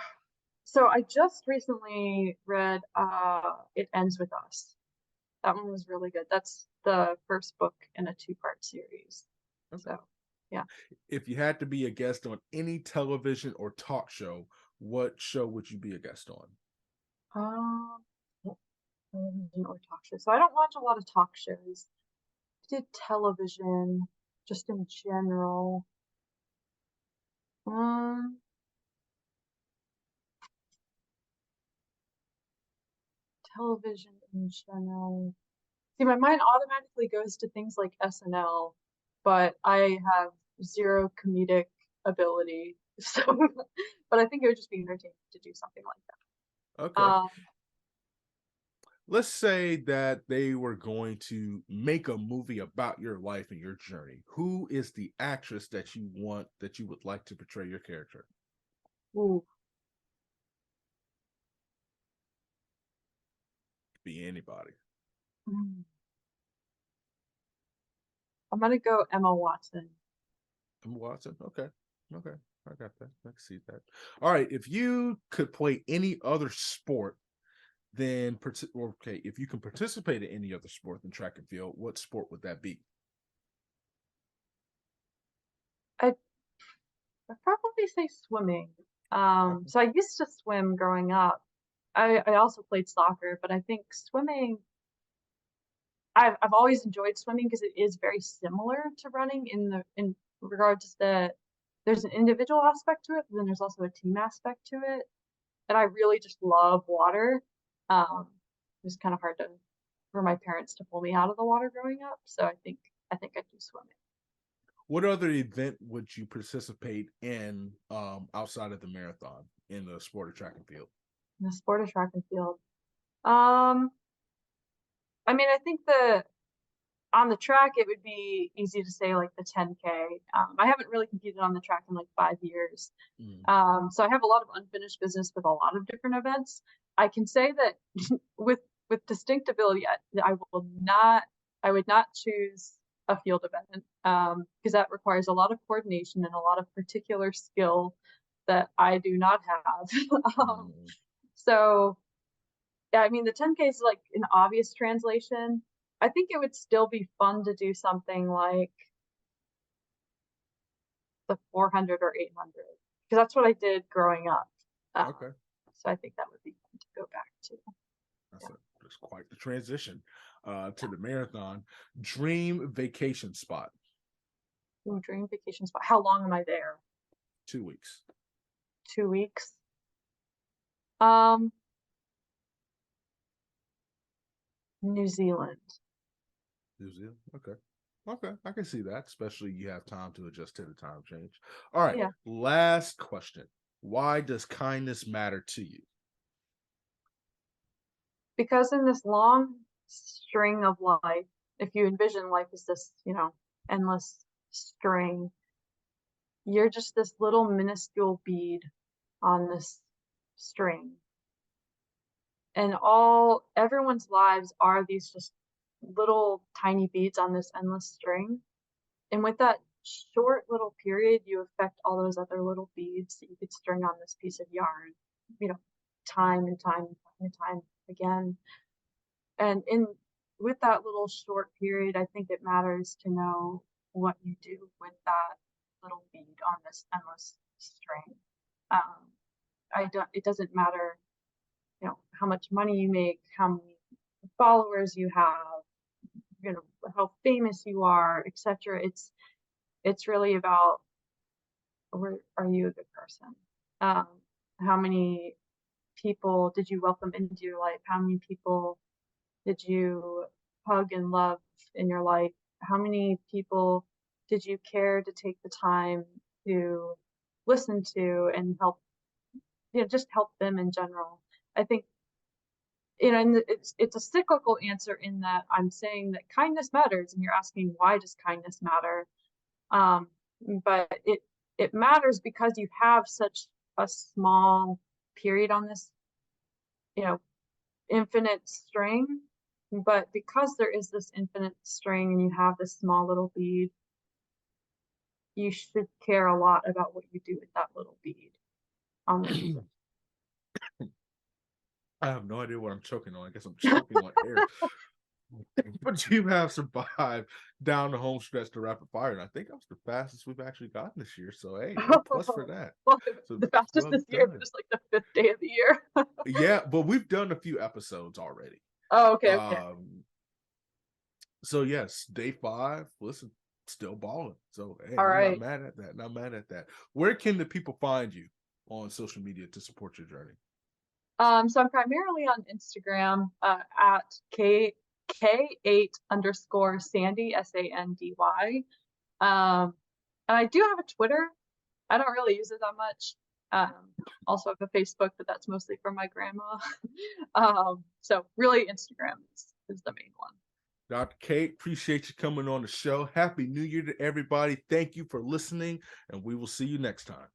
So I just recently read It Ends With Us. That one was really good. That's the first book in a two-part series. Okay. So, yeah. If you had to be a guest on any television or talk show, what show would you be a guest on? Television or talk shows. So I don't watch a lot of talk shows. I did television, just in general. Um, Television in general. See, my mind automatically goes to things like SNL, but I have zero comedic ability. So, but I think it would just be entertaining to do something like that. Okay. Let's say that they were going to make a movie about your life and your journey. Who is the actress that you would like to portray your character? Ooh, Be anybody. mm. I'm gonna go Emma Watson. Emma Watson. Okay. Okay. I got that. I can see that. All right. If you could play any other sport, then okay, if you can participate in any other sport than track and field, what sport would that be? I'd probably say swimming. So I used to swim growing up. I also played soccer, but I think swimming, I've always enjoyed swimming because it is very similar to running in regards to there's an individual aspect to it, but then there's also a team aspect to it. And I really just love water. It was kind of hard for my parents to pull me out of the water growing up, so I think I'd do swimming. What other event would you participate in outside of the marathon in the sport of track and field? In the sport of track and field. Um, I mean, I think on the track, it would be easy to say like the 10K. I haven't really competed on the track in like 5 years. So I have a lot of unfinished business with a lot of different events. I can say that with distinct ability, I would not choose a field event because that requires a lot of coordination and a lot of particular skill that I do not have. So yeah, I mean the 10K is like an obvious translation. I think it would still be fun to do something like the 400 or 800 because that's what I did growing up. Okay. So I think that would be fun to go back to. That's quite the transition to the marathon. Dream vacation spot. Ooh, dream vacation spot. How long am I there? 2 weeks. 2 weeks. New Zealand. New Zealand. Okay. Okay, I can see that, especially you have time to adjust to the time change. All right, Yeah. Last question. Why does kindness matter to you? Because in this long string of life, if you envision life as this, endless string, you're just this little minuscule bead on this string. And everyone's lives are these just little tiny beads on this endless string. And with that short little period, you affect all those other little beads that you could string on this piece of yarn, time and time and time and time again. And with that little short period, I think it matters to know what you do with that little bead on this endless string. It doesn't matter, how much money you make, how many followers you have, how famous you are, etc. It's really about are you a good person? How many people did you welcome into your life? How many people did you hug and love in your life? How many people did you care to take the time to listen to and help, just help them in general? I think, and it's a cyclical answer in that I'm saying that kindness matters, and you're asking why does kindness matter? But it matters because you have such a small period on this, infinite string. But because there is this infinite string and you have this small little bead, you should care a lot about what you do with that little bead. I have no idea what I'm choking on. I guess I'm choking on air. But you have survived down the home stretch to rapid fire, and I think that was the fastest we've actually gotten this year. So hey, plus for that. Well, the fastest this year, just like the 5th day of the year. Yeah, but we've done a few episodes already. Oh, okay. So yes, day 5. Listen, still balling. So hey, all right. Not mad at that. Not mad at that. Where can the people find you on social media to support your journey? So I'm primarily on Instagram at K8_Sandy SANDY. And I do have a Twitter. I don't really use it that much. Also have a Facebook, but that's mostly for my grandma. So really Instagram is the main one. Dr. Kate, appreciate you coming on the show. Happy New Year to everybody. Thank you for listening, and we will see you next time.